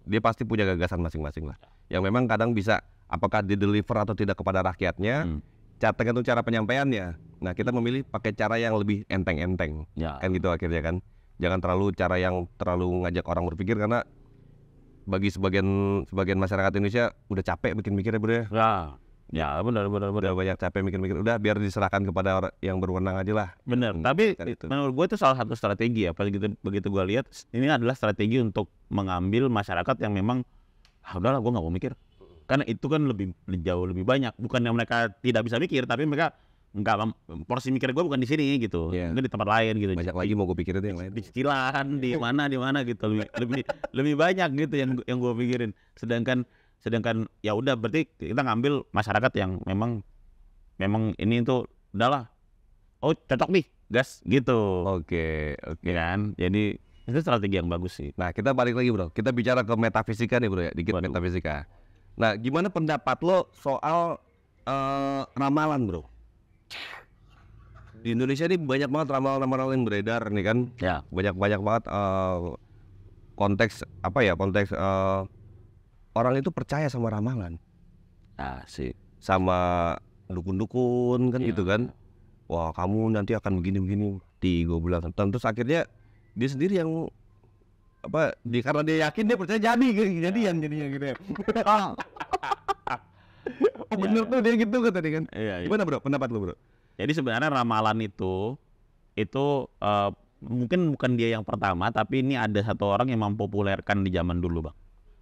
Dia pasti punya gagasan masing-masing lah. Yang memang kadang bisa apakah di-deliver atau tidak kepada rakyatnya, tergantung cara penyampaiannya. Nah, kita memilih pakai cara yang lebih enteng-enteng. Ya. Kan gitu akhirnya kan. Jangan terlalu cara yang terlalu ngajak orang berpikir, karena bagi sebagian masyarakat Indonesia udah capek mikir-mikirnya bro ya. Ya benar. Udah banyak capek mikir-mikir, udah biar diserahkan kepada orang yang berwenang aja lah. Benar. Tapi kan itu. menurut gue itu salah satu strategi ya. Begitu gue lihat ini adalah strategi untuk mengambil masyarakat yang memang udahlah gue nggak mau mikir. Karena itu kan jauh lebih banyak. Bukan yang mereka tidak bisa mikir, tapi mereka nggak, porsi mikir gue bukan di sini gitu. Iya. Itu di tempat lain gitu. Banyak lagi mau gue pikir itu yang lain. Di cicilan, di mana gitu. Lebih banyak gitu yang gue pikirin. Sedangkan ya udah, berarti kita ngambil masyarakat yang memang ini tuh udahlah, oh cocok nih gas gitu. Oke. Kan, jadi itu strategi yang bagus sih. Nah, kita balik lagi bro, kita bicara ke metafisika nih bro ya, dikit. Waduh. Metafisika. Nah, gimana pendapat lo soal ramalan bro? Di Indonesia ini banyak banget ramalan-ramalan yang beredar nih kan. Ya. Banyak banget konteks orang itu percaya sama ramalan, Sih. sama dukun-dukun kan gitu kan. Wah, kamu nanti akan begini-begini. Gue bilang. Terus akhirnya dia sendiri yang karena dia yakin, dia percaya jadian jadinya gitu ya. Oh bener tuh dia gitu kan tadi kan. Iya. Gimana bro, pendapat lu bro? Jadi sebenarnya ramalan itu mungkin bukan dia yang pertama, tapi ini ada satu orang yang mempopulerkan di zaman dulu bang.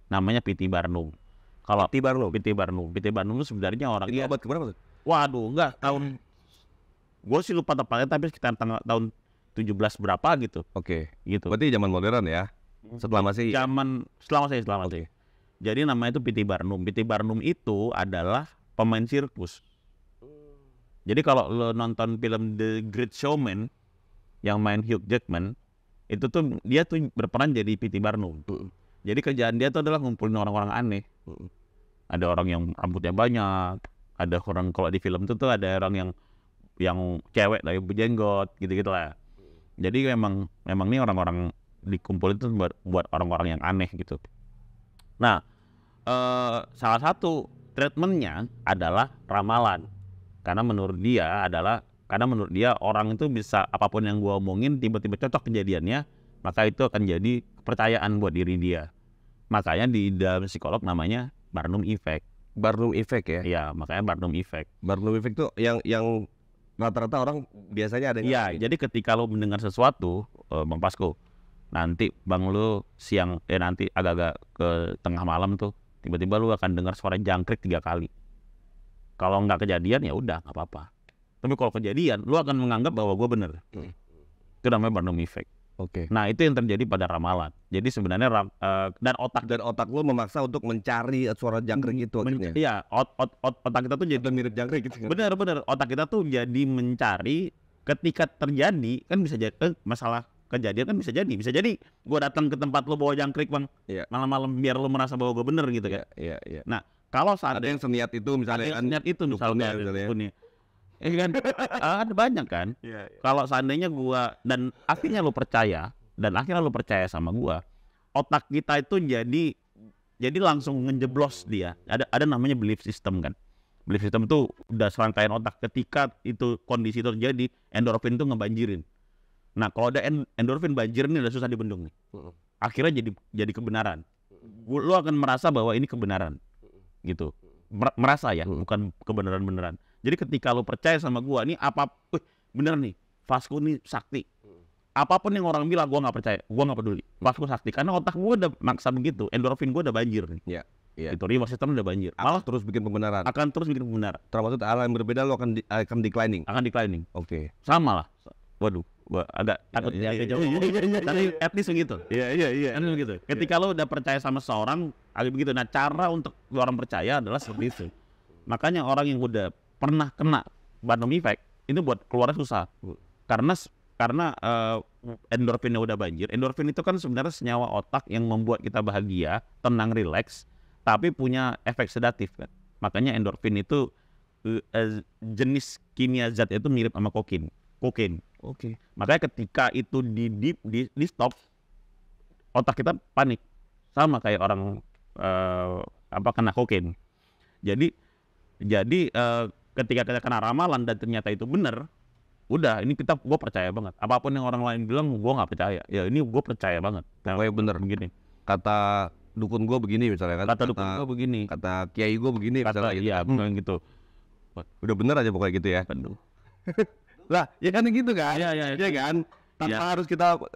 Namanya P.T. Barnum. Kalau P.T. Barnum itu sebenarnya orangnya. Itu abad keberapa tuh? Waduh, enggak, tahun gue sih lupa tepatnya, tapi sekitar tahun 17 berapa gitu. Oke. Gitu. Berarti zaman modern ya. Setelah Masehi. Setelah Masehi. Jadi namanya itu P.T. Barnum. P.T. Barnum itu adalah pemain sirkus. Jadi kalau lo nonton film The Great Showman yang main Hugh Jackman, itu tuh dia tuh berperan jadi P.T. Barnum. Jadi kerjaan dia tuh adalah ngumpulin orang-orang aneh. Ada orang yang rambutnya banyak, ada orang, kalau di film tuh ada orang yang cewek lah, yang berjenggot, gitu-gitu lah. Jadi memang nih orang-orang dikumpulin itu buat orang-orang yang aneh gitu. Nah, salah satu treatmentnya adalah ramalan. Karena menurut dia orang itu bisa, apapun yang gua omongin tiba-tiba cocok kejadiannya, maka itu akan jadi kepercayaan buat diri dia. Makanya di dalam psikolog namanya Barnum Effect. Barnum Effect ya? Iya, makanya Barnum Effect. Barnum Effect tuh yang rata-rata orang biasanya ada. Iya, jadi ketika lo mendengar sesuatu, Bang Pasko, nanti bang lo nanti agak-agak ke tengah malam tuh, tiba-tiba lo akan dengar suara jangkrik 3 kali. Kalau nggak kejadian ya udah nggak apa-apa. Tapi kalau kejadian, lo akan menganggap bahwa gue bener. Itu namanya Barnum Effect. Oke. Nah, itu yang terjadi pada ramalan. Jadi sebenarnya dan otak lo memaksa untuk mencari suara jangkrik itu akhirnya. Iya, otak kita tuh jadi mirip jangkrik gitu. Bener. Otak kita tuh jadi mencari ketika terjadi, kan bisa jadi masalah kejadian, kan bisa jadi gue datang ke tempat lo bawa jangkrik bang, malam-malam biar lo merasa bahwa gue bener gitu kan. Iya. Nah, kalau ada yang seniat itu misalnya, misalnya kan ada banyak kan. Kalau seandainya gua dan akhirnya lo percaya sama gua, otak kita itu jadi langsung ngejeblos dia. Ada namanya belief system kan. Belief system itu udah serangkaian otak, ketika itu kondisi itu terjadi, endorfin itu ngebanjirin. Nah, kalau ada endorfin banjirin ini udah susah dibendung nih. Akhirnya jadi kebenaran. Lo akan merasa bahwa ini kebenaran. Gitu. Merasa ya, bukan kebenaran-beneran. Jadi ketika lo percaya sama gua, nih bener nih, Vasco nih sakti. Apapun yang orang bilang, gua nggak percaya, gua nggak peduli. Vasco sakti, karena otak gua udah maksa begitu, endorfin gua udah banjir nih. Itu reward system udah banjir. Malah terus bikin pembenaran. Akan terus bikin pembenaran. Termasuk hal yang berbeda lo akan declining. Akan declining. Oke. Sama lah. Waduh. agak takut Iya, agak iya, jauh. iya. Tapi at least begitu. Iya. Kan begitu. Ketika lo udah percaya sama seorang, agak begitu. Nah, cara untuk lo orang percaya adalah seperti itu. Makanya orang yang udah pernah kena Barnum effect itu buat keluarnya susah. Karena endorfinnya udah banjir. Endorfin itu kan sebenarnya senyawa otak yang membuat kita bahagia, tenang, rileks, tapi punya efek sedatif kan. Makanya endorfin itu jenis kimia zat itu mirip sama kokain. Oke. Makanya ketika itu di stop, otak kita panik, sama kayak orang kena kokain. Jadi ketika kita kena ramalan dan ternyata itu benar, udah ini gue percaya banget. Apapun yang orang lain bilang gue nggak percaya. Ya ini gue percaya banget. Pokoknya bener. Begini. Kata dukun gue begini misalnya kan. Kata dukun gue begini. Kata kiai gue begini Kata misalnya. iya bukan gitu. Udah bener aja pokoknya gitu ya. Aduh. Lah, ya kan gitu kan? Iya. Iya kan? Tanpa harus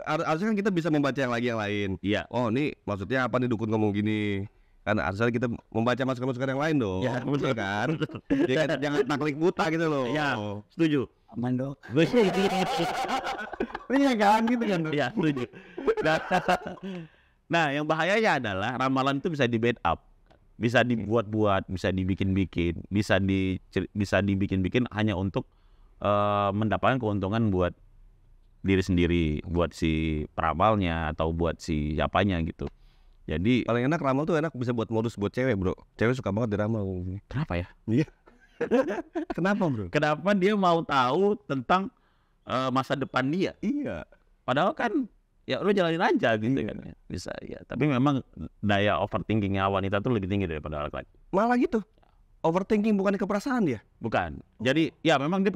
harusnya kan kita bisa membaca yang lain. Iya. Oh, ini maksudnya apa nih dukun ngomong gini? Kan harusnya kita membaca masukan-masukan yang lain dong. Iya, betul kan? Ya kan? Jangan naklik buta gitu loh. Iya, setuju. Aman dok. Iya kan gitu kan? Iya, setuju. Nah, yang bahayanya adalah ramalan itu bisa di bad up. Bisa dibuat-buat, bisa dibikin-bikin, bisa dibikin-bikin hanya untuk mendapatkan keuntungan buat diri sendiri, buat si peramalnya atau buat si siapanya gitu. Jadi Paling enak ramal tuh enak bisa buat modus buat cewek, bro. Cewek suka banget diramal. kenapa ya? Iya. Kenapa, bro? Kenapa dia mau tahu tentang masa depan dia? Iya. Padahal kan ya lu jalanin aja gitu kan. Bisa ya. Tapi memang daya overthinkingnya wanita tuh lebih tinggi daripada laki-laki. Malah gitu. Overthinking bukan keperasaan dia. Bukan. Jadi ya memang dia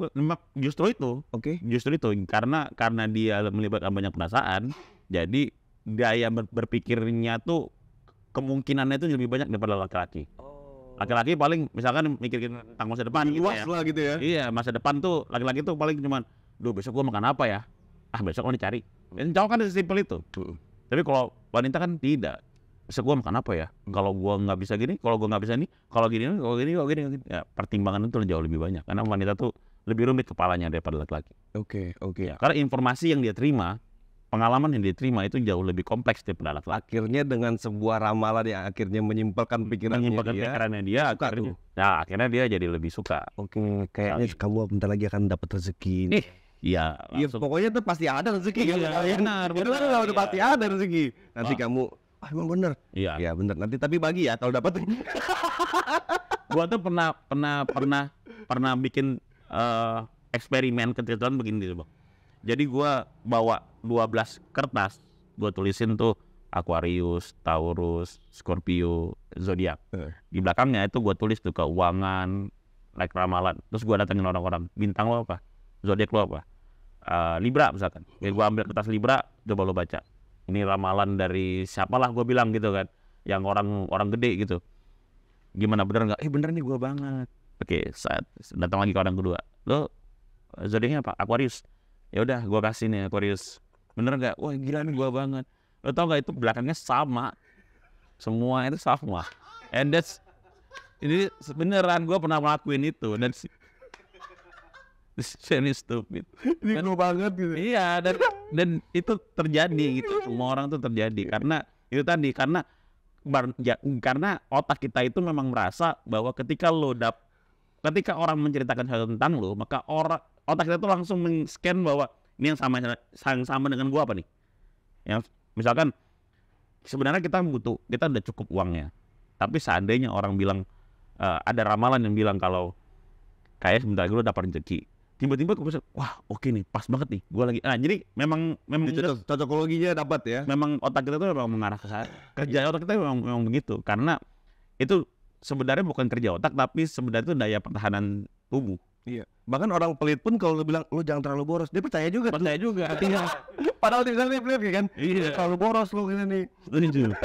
justru itu. Oke. Justru itu karena dia melibatkan banyak perasaan, jadi daya berpikirnya tuh kemungkinannya itu lebih banyak daripada laki-laki. Laki-laki paling misalkan mikirin tentang masa depan gitu Luas ya. lah gitu ya. Iya, masa depan tuh laki-laki tuh paling cuman, duh besok gua makan apa ya? Ah besok mau dicari. Cowok kan sesimpel itu. Tapi kalau wanita kan tidak. Besok gua makan apa ya? Kalau gua nggak bisa gini, kalau gua nggak bisa ini, kalau gini. Ya, pertimbangan itu jauh lebih banyak. Karena wanita tuh lebih rumit kepalanya daripada laki-laki. Oke. Ya, karena informasi yang dia terima, pengalaman yang dia terima itu jauh lebih kompleks daripada laki-laki. Akhirnya dengan sebuah ramalan yang akhirnya menyimpulkan pikirannya dia suka akhirnya, tuh. nah akhirnya dia jadi lebih suka. Oke, kayaknya kamu bentar lagi akan dapat rezeki. Iya, Iya, pokoknya tuh pasti ada rezeki kan. Iya, benar. Udah pasti ada rezeki. Nanti kamu, emang bener. Iya. Ya bener. Nanti tapi bagi ya kalau dapat. Gua tuh pernah bikin eksperimen kecerdasan begini tuh, Bang. Jadi gua bawa 12 kertas, gua tulisin tuh Aquarius, Taurus, Scorpio, zodiak. Di belakangnya itu gua tulis tuh keuangan, like ramalan. Terus gua datangin orang-orang, bintang lo apa? Zodiak lo apa? Libra misalkan. Jadi gua ambil kertas Libra, coba lo baca. Ini ramalan dari siapalah gua bilang gitu kan. Yang orang gede gitu. Gimana bener enggak? Bener nih gua banget. Oke, saat datang lagi ke orang kedua. Lo zodiaknya apa? Aquarius. Ya udah gua kasih nih Aquarius. Bener enggak? Wah, gila nih gua banget. Lo tau enggak itu belakangnya sama. Semua itu sama. And ini beneran gua pernah ngelakuin itu dan this is stupid. Ini gue banget gitu. Iya, dan itu terjadi gitu. Semua orang tuh terjadi karena itu tadi karena otak kita itu memang merasa bahwa ketika orang menceritakan sesuatu tentang lo, maka otak kita tuh langsung men-scan bahwa ini yang sama dengan gua apa nih? Yang misalkan sebenarnya kita udah cukup uangnya. Tapi seandainya orang bilang ada ramalan yang bilang kalau kayak sebentar lagi lo dapat rezeki. Tiba-tiba gue bisa, wah oke nih, pas banget nih. Gua lagi jadi memang cocokologinya dapat ya. Memang otak kita tuh memang mengarah ke sana. Kerja otak kita memang begitu karena itu sebenarnya bukan kerja otak tapi sebenarnya itu daya pertahanan tubuh. Iya. Bahkan orang pelit pun kalau bilang lu jangan terlalu boros, dia percaya juga. Iya. Padahal dia pelit kan. Iya. Terlalu boros lu gini nih. Setuju.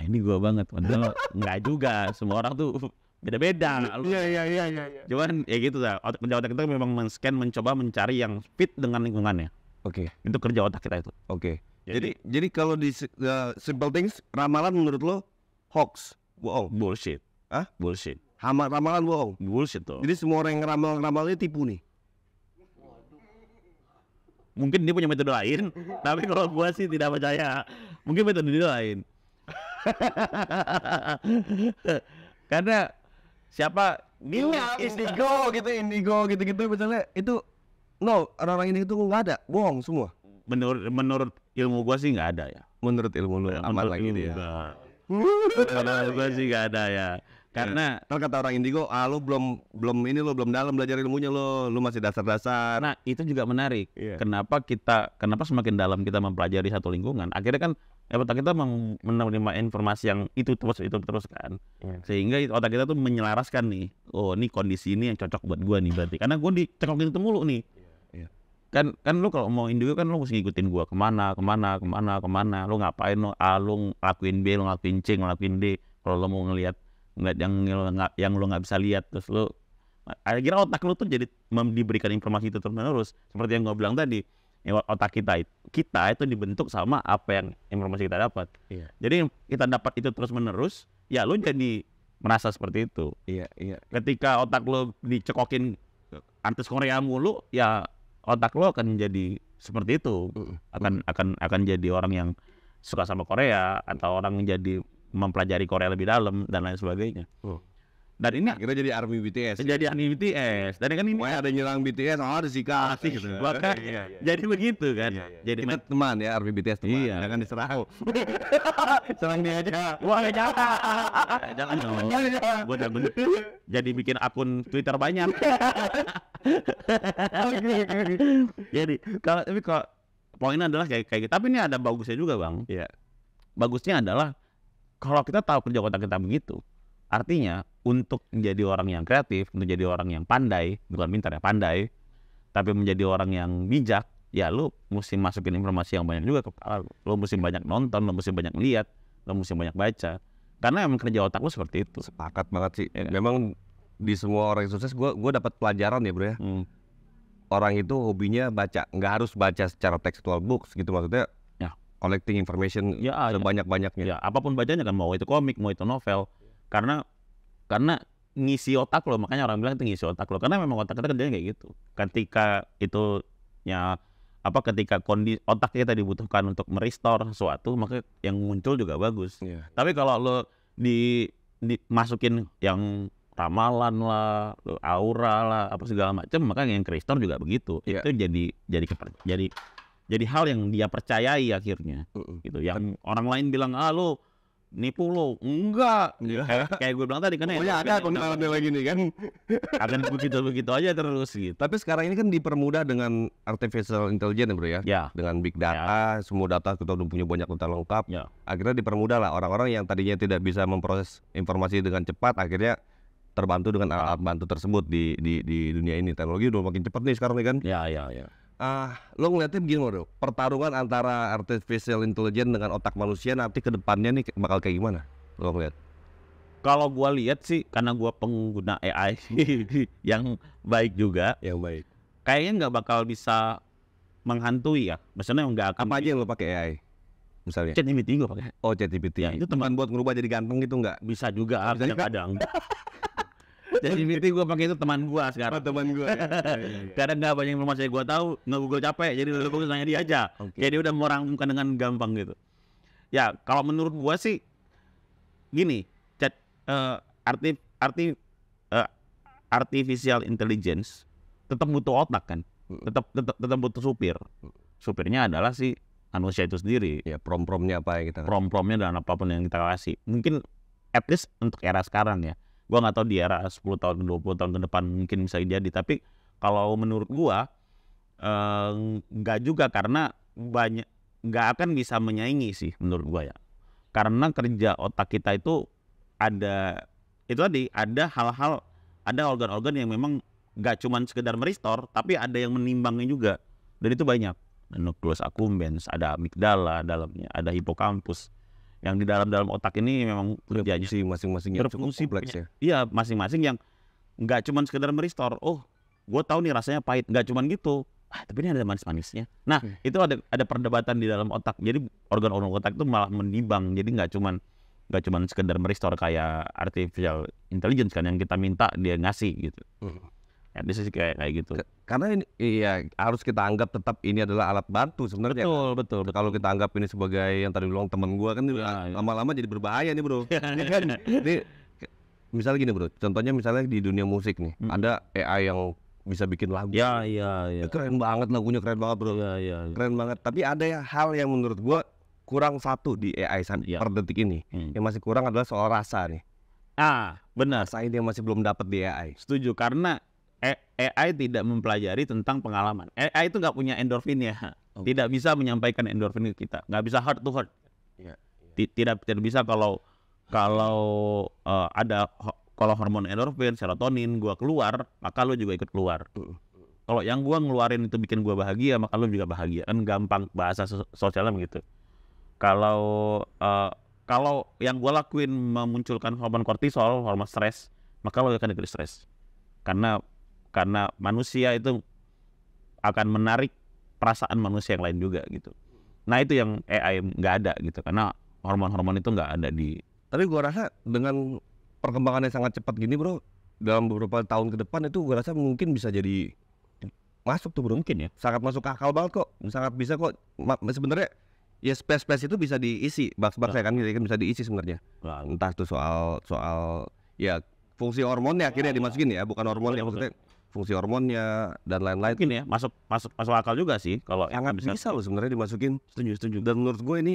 Ini gua banget, padahal enggak juga. Semua orang tuh beda-beda. Iya. Cuman ya gitu lah. Kerja otak kita memang men-scan, mencoba mencari yang fit dengan lingkungannya. Oke. Itu kerja otak kita itu. Oke. Jadi kalau di simple things ramalan menurut lo hoax, bohong. Bullshit. Hah? Bullshit. Ramalan bohong. Bullshit tuh. Jadi semua orang yang ngeramal-ngeramalnya tipu nih. Mungkin dia punya metode lain, tapi kalau gua sih tidak percaya. Mungkin metode dia lain. Karena siapa Iya, indigo gitu misalnya itu orang-orang ini itu nggak ada, bohong semua. menurut ilmu gua sih nggak ada ya. Menurut ilmu lu aman lagi ilmu dia. gua. Menurut gua sih nggak ada ya. Karena Kalau kata orang indigo, lu belum dalam belajar ilmunya lu masih dasar-dasar. nah itu juga menarik. Iya. Kenapa semakin dalam kita mempelajari satu lingkungan, akhirnya kan otak kita menerima informasi yang itu terus kan. Iya. Sehingga otak kita tuh menyelaraskan nih. Oh, ini kondisi ini yang cocok buat gua nih berarti. Karena gua dicekokin itu mulu nih. Iya. Kan lu kalau mau indigo kan lu mesti ngikutin gua kemana. Lu ngapain lu ngelakuin B, lu ngelakuin C, ngelakuin D. Kalau lu mau ngelihat yang lu nggak bisa lihat, terus lu akhirnya otak lu tuh jadi diberikan informasi itu terus menerus. Seperti yang gua bilang tadi, otak kita itu dibentuk sama apa yang informasi kita dapat. Iya. Jadi kita dapat itu terus menerus, ya lu jadi merasa seperti itu. Iya. Ketika otak lu dicekokin artis Korea mulu, ya otak lu akan jadi seperti itu. Akan jadi orang yang suka sama Korea, atau orang yang jadi mempelajari Korea lebih dalam dan lain sebagainya. Dan ini Akhirnya jadi ARMY BTS. jadi anime BTS. Dan kan ini Pokoknya ada nyerang BTS, ada sikat gitu. maka jadi begitu kan. Jadi Kita teman ya, ARMY BTS teman. Iya. Jangan diserang. Serang dia aja. wah jangan dong. Gua udah jadi bikin akun Twitter banyak. Jadi kalau poinnya adalah kayak gitu. Tapi ini ada bagusnya juga, Bang. Iya. Bagusnya adalah kalau kita tahu kerja otak kita begitu, artinya untuk menjadi orang yang kreatif, menjadi orang yang pandai, bukan pintar ya, pandai, tapi menjadi orang yang bijak, ya lu mesti masukin informasi yang banyak juga ke kepala lu. Lu mesti banyak nonton, lu mesti banyak lihat, lu mesti banyak baca. Karena emang kerja otak lu seperti itu. Sepakat banget sih. Iya kan? Memang di semua orang yang sukses gue dapat pelajaran ya, Bro ya. Orang itu hobinya baca, nggak harus baca secara textual books gitu, maksudnya Ya. collecting information Ya, sebanyak-banyaknya. Ya, apapun bacanya kan, mau itu komik, mau itu novel. Karena ngisi otak lo, makanya orang bilang itu ngisi otak lo. Karena memang otak kita kerjanya kayak gitu. Ketika kondisi otak kita dibutuhkan untuk merestore sesuatu, maka yang muncul juga bagus. Iya. Tapi kalau lo dimasukin yang ramalan lah, aura lah, apa segala macam, maka yang restore juga begitu. Iya. Itu jadi hal yang dia percayai akhirnya. Gitu. Yang orang lain bilang, lo nipu lo, enggak. Kayak gue bilang tadi kan, Pokoknya ada kontennya lagi nih kan. akan begitu aja terus gitu. Tapi sekarang ini kan dipermudah dengan artificial intelligence ya, Bro ya. Ya. Dengan big data, semua data kita udah punya banyak data lengkap. Ya. Akhirnya dipermudah lah orang-orang yang tadinya tidak bisa memproses informasi dengan cepat, akhirnya terbantu dengan alat bantu tersebut di dunia ini. Teknologi udah makin cepat nih sekarang nih kan. Ya. Lo ngeliatnya begini, Bro, pertarungan antara artificial intelligence dengan otak manusia nanti ke depannya nih bakal kayak gimana? Lo ngeliat? Kalau gua lihat sih, karena gua pengguna AI yang baik juga, Yang baik. kayaknya nggak bakal bisa menghantui ya. Maksudnya nggak akan. Apa aja yang lo pakai AI? Misalnya. ChatGPT gua pakai. Oh, ChatGPT. Ya, itu teman buat ngubah jadi ganteng gitu nggak? Bisa juga Bisa juga. kadang-kadang. ChatGPT gua pakai itu teman gua sekarang. Teman gue. Kadang nggak banyak informasi yang gua tahu, nggak Google capek, jadi lebih bagus nanya dia aja. Oke. Jadi udah merangkumkan dengan gampang gitu. Ya kalau menurut gua sih gini, artificial intelligence tetap butuh otak kan, tetap butuh supir. Supirnya adalah si manusia itu sendiri. Ya, prom-promnya apa ya kita? Prom-promnya dan apapun yang kita kasih. Mungkin at least untuk era sekarang ya. Gua nggak tahu di era 10 tahun 20 tahun ke depan mungkin bisa jadi, tapi kalau menurut gua nggak juga, karena nggak akan bisa menyaingi sih menurut gua ya. Karena kerja otak kita itu ada hal-hal, ada organ-organ yang memang nggak cuma sekedar merestore, tapi ada yang menimbangnya juga, dan itu banyak. Ada nucleus accumbens, ada amigdala dalamnya, ada hipokampus. Yang di dalam otak ini memang kerjanya Masing-masing yang cukup berfungsi kompleks ya. Iya, masing-masing yang nggak cuma sekedar merestore. Oh, gue tahu nih rasanya pahit, nggak cuma gitu. Tapi ini ada manis-manisnya. Nah, itu ada perdebatan di dalam otak. Jadi organ-organ otak itu malah menimbang. Jadi nggak cuma sekedar merestore kayak artificial intelligence kan yang kita minta dia ngasih gitu. At least sih kayak gitu. Karena ini iya harus kita anggap tetap ini adalah alat bantu sebenarnya. Betul. Kalau kita anggap ini sebagai yang tadi bilang teman gua kan Ya. lama-lama jadi berbahaya nih bro. Ini kan misalnya gini bro, contohnya misalnya di dunia musik nih, ada AI yang bisa bikin lagu. Iya. Keren banget lagunya, keren banget bro. Iya. Keren banget. Tapi ada ya hal yang menurut gua kurang satu di AI per detik ini. Yang masih kurang adalah soal rasa nih. Benar. Rasa ini yang masih belum dapat di AI. Setuju, karena AI tidak mempelajari tentang pengalaman. AI itu nggak punya endorfin ya, tidak bisa menyampaikan endorfin ke kita, nggak bisa heart to heart. Tidak bisa kalau ada kalau hormon endorfin, serotonin gua keluar, maka lo juga ikut keluar. Kalau yang gua ngeluarin itu bikin gua bahagia, maka lo juga bahagia. Kan gampang bahasa sosialnya begitu. Kalau yang gua lakuin memunculkan hormon kortisol, hormon stres, maka lo akan ikut stres. Karena manusia itu akan menarik perasaan manusia yang lain juga gitu. Nah itu yang AI nggak ada gitu, karena hormon-hormon itu nggak ada di. Tapi gua rasa dengan perkembangan yang sangat cepat gini bro, dalam beberapa tahun ke depan itu gua rasa mungkin bisa jadi masuk tuh bro. Mungkin ya. Sangat masuk akal banget kok, sangat bisa kok. Sebenarnya ya space itu bisa diisi, box-box ya kan bisa diisi sebenarnya. Entah itu soal ya fungsi hormonnya akhirnya dimasukin ya, bukan hormonnya maksudnya. Fungsi hormonnya dan lain-lain. Mungkin ya, masuk akal juga sih kalau sangat bisa loh sebenarnya dimasukin. Setuju. Dan menurut gue ini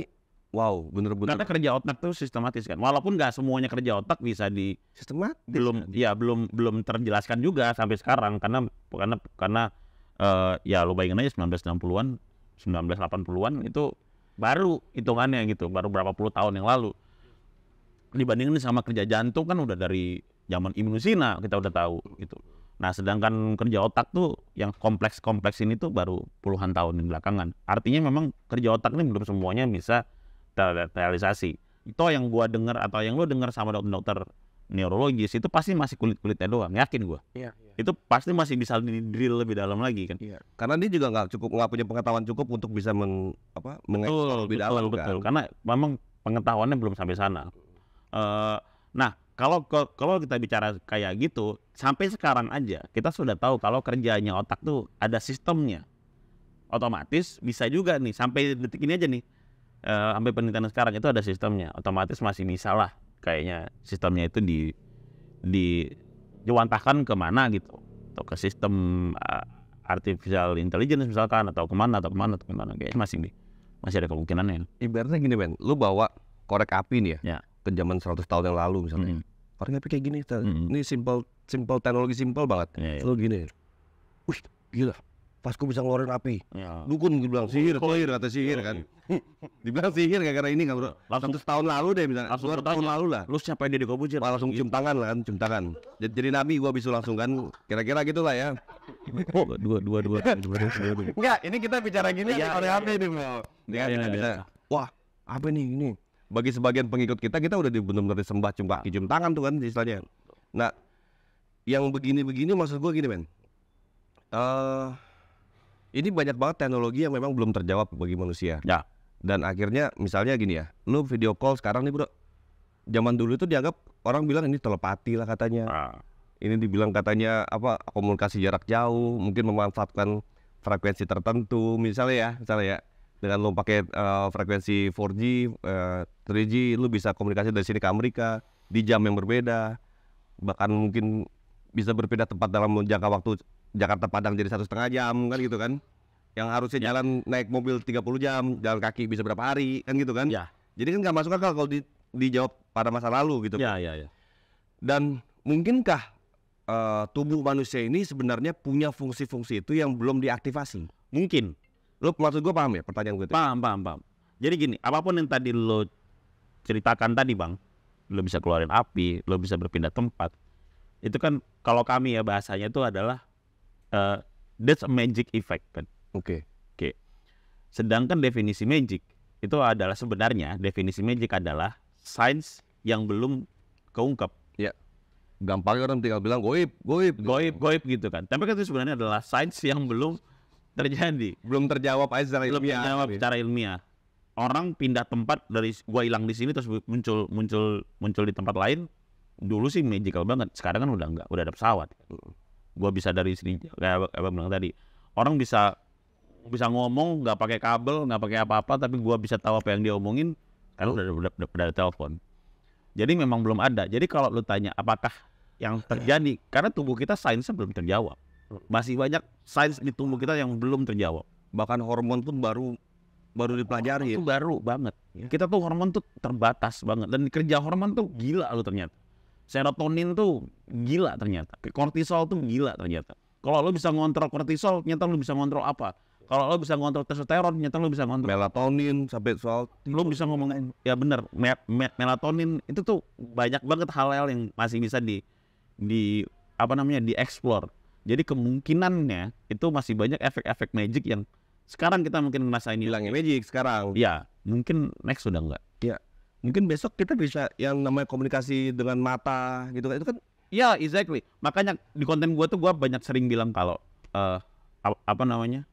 wow, bener-bener. Karena kerja otak tuh sistematis kan. Walaupun nggak semuanya kerja otak bisa di sistematis. Belum terjelaskan juga sampai sekarang karena ya lo bayangin aja 1960-an, 1980-an itu baru hitungannya gitu, baru berapa puluh tahun yang lalu. Dibandingin sama kerja jantung kan udah dari zaman Ibnu Sina kita udah tahu gitu. Nah sedangkan kerja otak tuh yang kompleks ini tuh baru puluhan tahun belakangan. Artinya memang kerja otak ini belum semuanya bisa terrealisasi. Itu yang gua dengar atau yang lo dengar sama dokter neurologis itu pasti masih kulit-kulitnya doang, yakin gua. Iya. Itu pasti masih bisa di-drill lebih dalam lagi kan. Iya. Karena dia juga nggak punya pengetahuan cukup untuk bisa mengeksplor lebih dalam betul. Karena memang pengetahuannya belum sampai sana. Nah kalau kita bicara kayak gitu, sampai sekarang aja kita sudah tahu kalau kerjanya otak tuh ada sistemnya. Otomatis bisa juga nih sampai detik ini aja nih, sampai penelitian sekarang itu ada sistemnya. Otomatis masih bisa lah kayaknya sistemnya itu diwantahkan kemana gitu, atau ke sistem artificial intelligence misalkan, atau kemana kayaknya masih ada kemungkinannya. Ibaratnya gini Ben, lu bawa korek api nih ya. Ke zaman 100 tahun yang lalu misalnya. Korek api kayak gini, ini simple teknologi simple banget. Lu gini, wih gila, Vasco bisa ngeluarin api. Dukun bilang sihir, kata sihir kan. Dibilang sihir gara-gara ini kan bro. 100 tahun lalu deh misalnya, 200 tahun lalu lah. Lu siapa yang Deddy Corbuzier? Langsung cium tangan lah kan, cium tangan. Jadi nabi gua bisa langsung kan, kira-kira gitulah ya. Dua. Enggak, ini kita bicara gini korek api nih bro. Wah, apa nih ini? Bagi sebagian pengikut kita udah benar-benar disembah cium tangan tuh kan istilahnya. Nah, yang begini-begini maksud gue gini men, ini banyak banget teknologi yang memang belum terjawab bagi manusia. Ya. Dan akhirnya misalnya gini ya, lu video call sekarang nih bro, zaman dulu itu dianggap orang bilang ini telepati lah katanya. Ini dibilang katanya komunikasi jarak jauh, mungkin memanfaatkan frekuensi tertentu misalnya ya. Dengan lo pakai frekuensi 4G, 3G, lo bisa komunikasi dari sini ke Amerika di jam yang berbeda, bahkan mungkin bisa berbeda tempat dalam jangka waktu Jakarta Padang jadi 1,5 jam kan gitu kan, yang harusnya jalan naik mobil 30 jam, jalan kaki bisa berapa hari kan gitu kan. Jadi kan nggak masuk akal kalau dijawab pada masa lalu gitu. Dan mungkinkah tubuh manusia ini sebenarnya punya fungsi-fungsi itu yang belum diaktifasi? Mungkin. Lo maksud gue paham ya pertanyaan gue itu? Paham. Jadi gini, apapun yang tadi lo ceritakan tadi bang, lo bisa keluarin api, lo bisa berpindah tempat, itu kan kalau kami ya bahasanya itu adalah that's a magic effect kan. Oke. Sedangkan definisi magic itu adalah sebenarnya definisi magic adalah sains yang belum keungkap. Ya. Gampangnya orang tinggal bilang goib gitu kan. Tapi kan itu sebenarnya adalah sains yang belum terjadi, belum terjawab aja secara ilmiah. Orang pindah tempat dari gua hilang di sini terus muncul di tempat lain. Dulu sih magical banget, sekarang kan udah enggak, udah ada pesawat. Gua bisa dari sini kayak abang bilang tadi, orang bisa ngomong nggak pakai kabel, nggak pakai apa-apa, tapi gua bisa tahu apa yang dia omongin karena udah ada telepon. Jadi memang belum ada. Jadi kalau lu tanya apakah yang terjadi, karena tubuh kita sainsnya belum terjawab. Masih banyak sains di tubuh kita yang belum terjawab. Bahkan hormon pun baru dipelajari. Itu baru banget. Kita tuh hormon tuh terbatas banget, dan kerja hormon tuh gila lu ternyata. Serotonin tuh gila ternyata. Kortisol tuh gila ternyata. Kalau lu bisa ngontrol kortisol, ternyata lu bisa ngontrol apa? Kalau lo bisa ngontrol testosteron, ternyata lo bisa ngontrol melatonin sampai soal lo bisa ngomongin ya bener melatonin itu tuh banyak banget hal-hal yang masih bisa di apa namanya dieksplor. Jadi kemungkinannya itu masih banyak efek-efek magic yang sekarang kita mungkin ngerasain bilangnya magic sekarang. Ya mungkin next sudah enggak. Ya mungkin besok kita bisa yang namanya komunikasi dengan mata gitu kan, itu kan. Ya exactly. Makanya di konten gua tuh gua banyak sering bilang kalau apa namanya,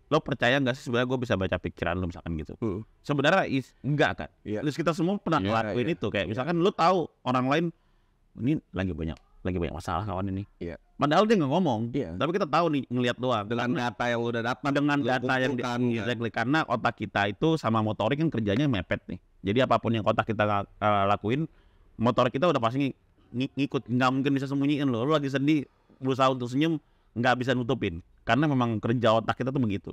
lo percaya nggak sih sebenarnya gue bisa baca pikiran lo misalkan gitu. Sebenarnya enggak kan. Terus kita semua pernah ngelakuin itu. Kayak misalkan lo tahu orang lain ini lagi banyak masalah kawan ini. Padahal dia nggak ngomong. Tapi kita tahu nih, ngelihat doang. Dengan data yang udah dapat. Dengan data yang exactly. Karena otak kita itu sama motorik kan kerjanya mepet nih. Jadi apapun yang otak kita lakuin, motorik kita udah pasti ngikut. Nggak mungkin bisa sembunyiin lo. Lo lagi sedih, berusaha untuk senyum, nggak bisa nutupin. Karena memang kerja otak kita tuh begitu.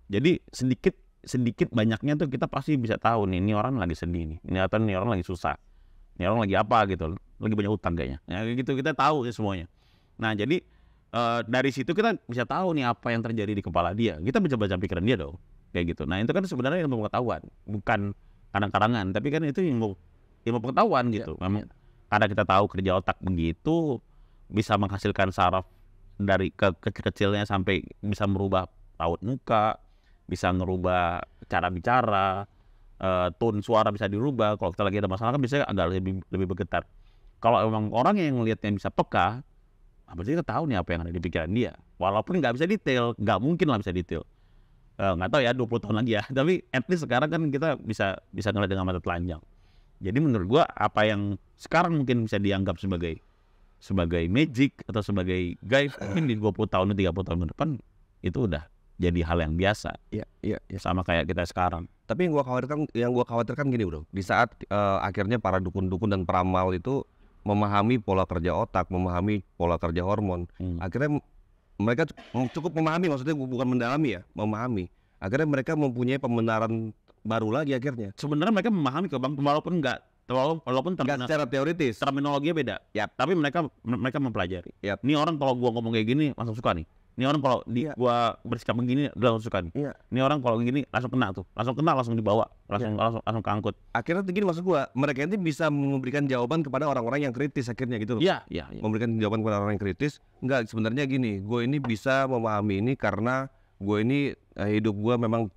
Jadi sedikit banyaknya tuh kita pasti bisa tahu nih, ini orang lagi sedih nih, ini orang lagi susah, ini orang lagi apa gitu, lagi banyak utang kayaknya. Ya gitu kita tahu ya semuanya. Nah jadi dari situ kita bisa tahu nih apa yang terjadi di kepala dia. Kita bisa baca pikiran dia dong, kayak gitu. Nah itu kan sebenarnya ilmu pengetahuan, bukan kadang-kadangan, tapi kan itu ilmu pengetahuan gitu. Memang karena kita tahu kerja otak begitu, bisa menghasilkan saraf dari kecil-kecilnya sampai bisa merubah raut muka, bisa ngerubah cara bicara, tone suara bisa dirubah. Kalau kita lagi ada masalah kan bisa agak lebih bergetar. Kalau emang orang yang ngelihatnya bisa peka, berarti kita tahu nih apa yang ada di pikiran dia. Walaupun nggak bisa detail, nggak mungkin lah bisa detail. Nggak tahu ya 20 tahun lagi ya. Tapi at least sekarang kan kita bisa ngeliat dengan mata telanjang. Jadi menurut gua apa yang sekarang mungkin bisa dianggap sebagai magic atau sebagai gaib, mungkin di 20 tahun, 30 tahun ke depan itu udah jadi hal yang biasa. Iya. Sama kayak kita sekarang. Tapi yang gua khawatirkan gini bro, di saat akhirnya para dukun-dukun dan peramal itu memahami pola kerja otak, memahami pola kerja hormon, akhirnya mereka cukup memahami, maksudnya bukan mendalami ya, memahami. Akhirnya mereka mempunyai pembenaran baru lagi akhirnya. Sebenarnya mereka memahami kok bang, walaupun secara teoritis, terminologinya beda. Tapi mereka mempelajari. Ini orang kalau gua ngomong kayak gini langsung suka nih. Ini orang kalau gua bersikap begini dia langsung suka nih. Ini orang kalau gini langsung kena tuh. Langsung dibawa, langsung keangkut. Akhirnya begini maksud gua, mereka ini bisa memberikan jawaban kepada orang-orang yang kritis akhirnya gitu loh. Iya. Memberikan jawaban kepada orang yang kritis. Enggak, sebenarnya gini, gue ini bisa memahami ini karena gue ini hidup gue memang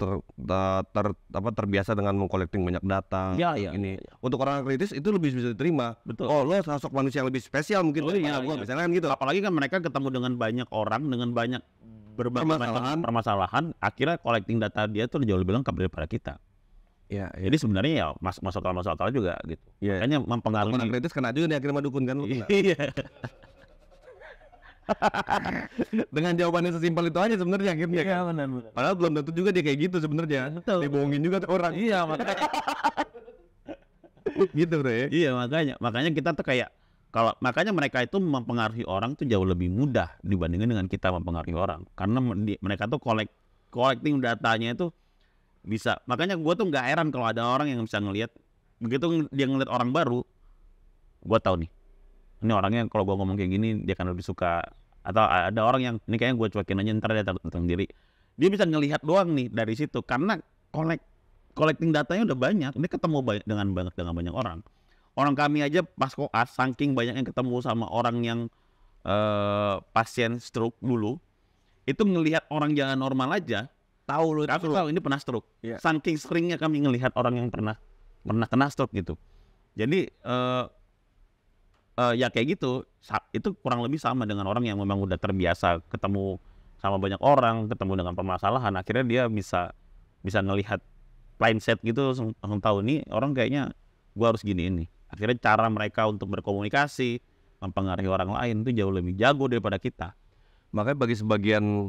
terbiasa dengan mengkolekting banyak data. Ini untuk orang kritis itu lebih bisa diterima. Betul. Oh lo sosok manusia yang lebih spesial mungkin. Gue misalnya kan gitu. Apalagi kan mereka ketemu dengan banyak orang dengan banyak berbagai permasalahan. Akhirnya collecting data dia tuh jauh lebih lengkap daripada kita. Jadi sebenarnya ya masuk akal juga gitu. Makanya mempengaruhi. Orang kritis kena juga nih akhirnya dukun kan. Dengan jawabannya sesimpel itu aja sebenarnya akhirnya. Benar. Padahal belum tentu juga dia kayak gitu sebenarnya. Dibohongin juga tuh orang. Makanya. Gitu bro ya. Iya makanya kita tuh kayak makanya mereka itu mempengaruhi orang tuh jauh lebih mudah dibandingkan dengan kita mempengaruhi orang. Karena mereka tuh collecting datanya itu bisa. Makanya gue tuh nggak heran kalau ada orang yang bisa ngelihat begitu dia ngelihat orang baru, gue tahu nih. Ini orangnya kalau gue ngomong kayak gini dia akan lebih suka. Atau ada orang yang ini kayaknya gue cuekin aja ntar dia datang diri. Dia bisa ngelihat doang nih dari situ karena collecting datanya udah banyak. Ini ketemu dengan banyak orang. Orang kami aja pas koas saking banyaknya ketemu sama orang yang pasien stroke dulu, itu ngelihat orang jangan normal aja tahu ini pernah stroke. Saking seringnya kami ngelihat orang yang pernah kena stroke gitu. Jadi ya kayak gitu, itu kurang lebih sama dengan orang yang memang udah terbiasa ketemu sama banyak orang, ketemu dengan permasalahan, akhirnya dia bisa ngelihat mindset gitu, langsung tahu nih orang kayaknya gua harus gini ini. Akhirnya cara mereka untuk berkomunikasi, mempengaruhi orang lain itu jauh lebih jago daripada kita. Makanya bagi sebagian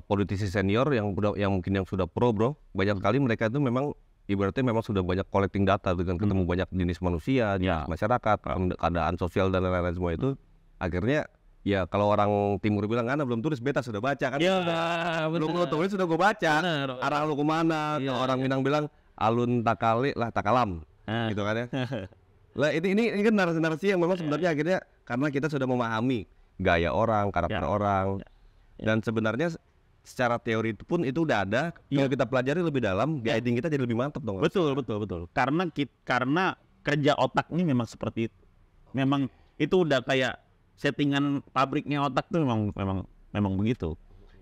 politisi senior yang mungkin yang sudah pro bro, banyak kali mereka itu memang ibaratnya memang sudah banyak collecting data dengan ketemu banyak jenis manusia, jenis masyarakat, keadaan sosial dan lain-lain semua itu. Akhirnya ya kalau orang timur bilang Ana belum tulis, beta sudah baca kan. Iya, Belum tulis sudah gue baca. Arah lu kemana? Orang Minang bilang alun takali lah takalam, gitu kan ya. Lah ini kan narasi-narasi yang memang sebenarnya akhirnya karena kita sudah memahami gaya orang, karakter orang. Dan sebenarnya secara teori itu pun itu udah ada. Kalau kita pelajari lebih dalam, guiding kita jadi lebih mantap dong. Betul. Karena kerja otak ini memang seperti itu. Memang itu udah kayak settingan pabriknya otak tuh memang begitu.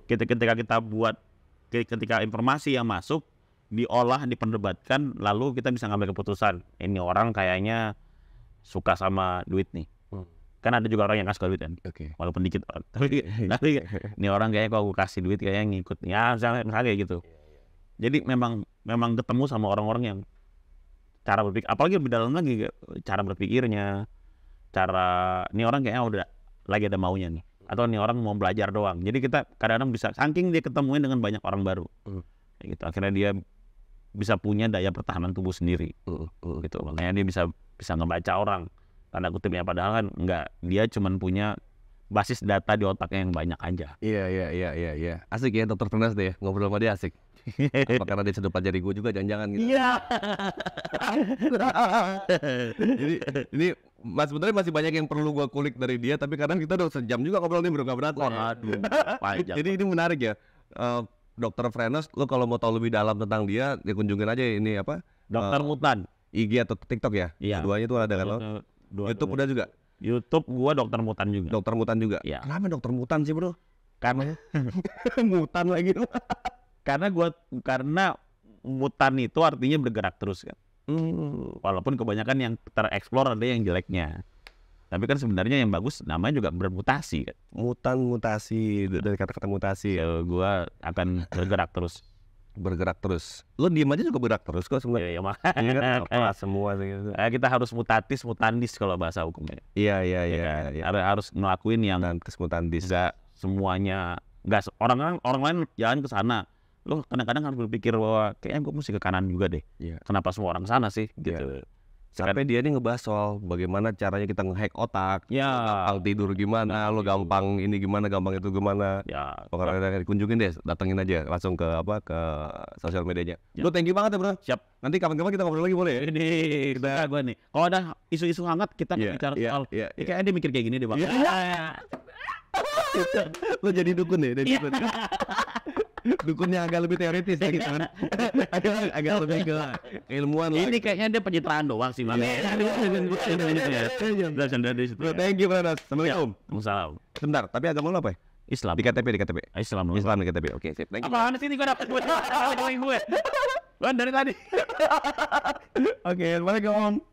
Ketika kita buat, ketika informasi yang masuk diolah, diperdebatkan, lalu kita bisa ngambil keputusan. Ini orang kayaknya suka sama duit nih. Kan ada juga orang yang nggak suka duit kan, walaupun dikit. Tapi ini orang kayaknya kalau gue kasih duit kayaknya ngikut. Ya misalnya kayak gitu. Jadi memang ketemu sama orang-orang yang cara berpikir, apalagi lebih dalam lagi cara berpikirnya, cara ini orang kayaknya udah lagi ada maunya nih, atau ini orang mau belajar doang. Jadi kita kadang-kadang bisa saking dia ketemuin dengan banyak orang baru, gitu. Akhirnya dia bisa punya daya pertahanan tubuh sendiri, gitu. Makanya dia bisa ngebaca orang. Tanda kutipnya, padahal kan enggak, dia cuman punya basis data di otaknya yang banyak aja. Iya. Asik ya Dokter Fernas deh, ngobrol sama dia asik. Apa karena dia sudah pelajari gue juga jangan-jangan gitu. Iya. Jadi ini sebenarnya masih banyak yang perlu gue kulik dari dia, tapi kadang kita udah sejam juga ngobrol nih bro, gak berat. Waduh, panjang. Jadi ini menarik ya. Dokter Fernas, lo kalau mau tahu lebih dalam tentang dia, kunjungin aja ini apa? Dokter Mutan. IG atau TikTok ya? Iya. Keduanya itu ada kan lo? YouTube udah juga? YouTube gua Dokter Mutan juga. Dokter Mutan juga? Iya. Kenapa Dokter Mutan sih bro? Karena Mutan lagi. karena mutan itu artinya bergerak terus kan. Walaupun kebanyakan yang tereksplor ada yang jeleknya. Tapi kan sebenarnya yang bagus namanya juga bermutasi kan. Mutasi dari kata-kata mutasi ya. Gua akan bergerak terus. Lo diem aja juga bergerak terus kok sebenarnya. Iya, makanya Apa semua gitu. kita harus mutatis mutandis kalau bahasa hukumnya. Iya. Harus ngelakuin yang Mutandis. enggak semuanya, enggak orang lain jalan ke sana. Lo kadang-kadang harus berpikir bahwa kayaknya gue mesti ke kanan juga deh. Iya. Kenapa semua orang sana sih gitu. Sampai dia nih ngebahas soal bagaimana caranya kita nge-hack otak. Ya. Gampang tidur gimana, lo gampang ini gimana, gampang itu gimana. Ya. Pokoknya kunjungin deh, datengin aja langsung ke sosial medianya. Lo thank you banget ya bro. Siap. Nanti kapan-kapan kita ngobrol lagi boleh ya? Ini kita gue nih. Kalau ada isu-isu hangat kita bicara soal. Kayaknya dia mikir kayak gini deh bang. Lo jadi dukun ya? Dukunnya agak lebih teoritis ya gitu kan. agak lebih ke ilmuwan lah. Ini kayaknya dia pencitraan doang sih bang. Thank you bro. Assalamualaikum. Waalaikumsalam. Sebentar, tapi agama lo apa ya? Islam. Di KTP. Islam. Islam di KTP. Oke, sip. Thank you. Apaan sih ini gue dapet gue dari tadi. Oke, Assalamualaikum.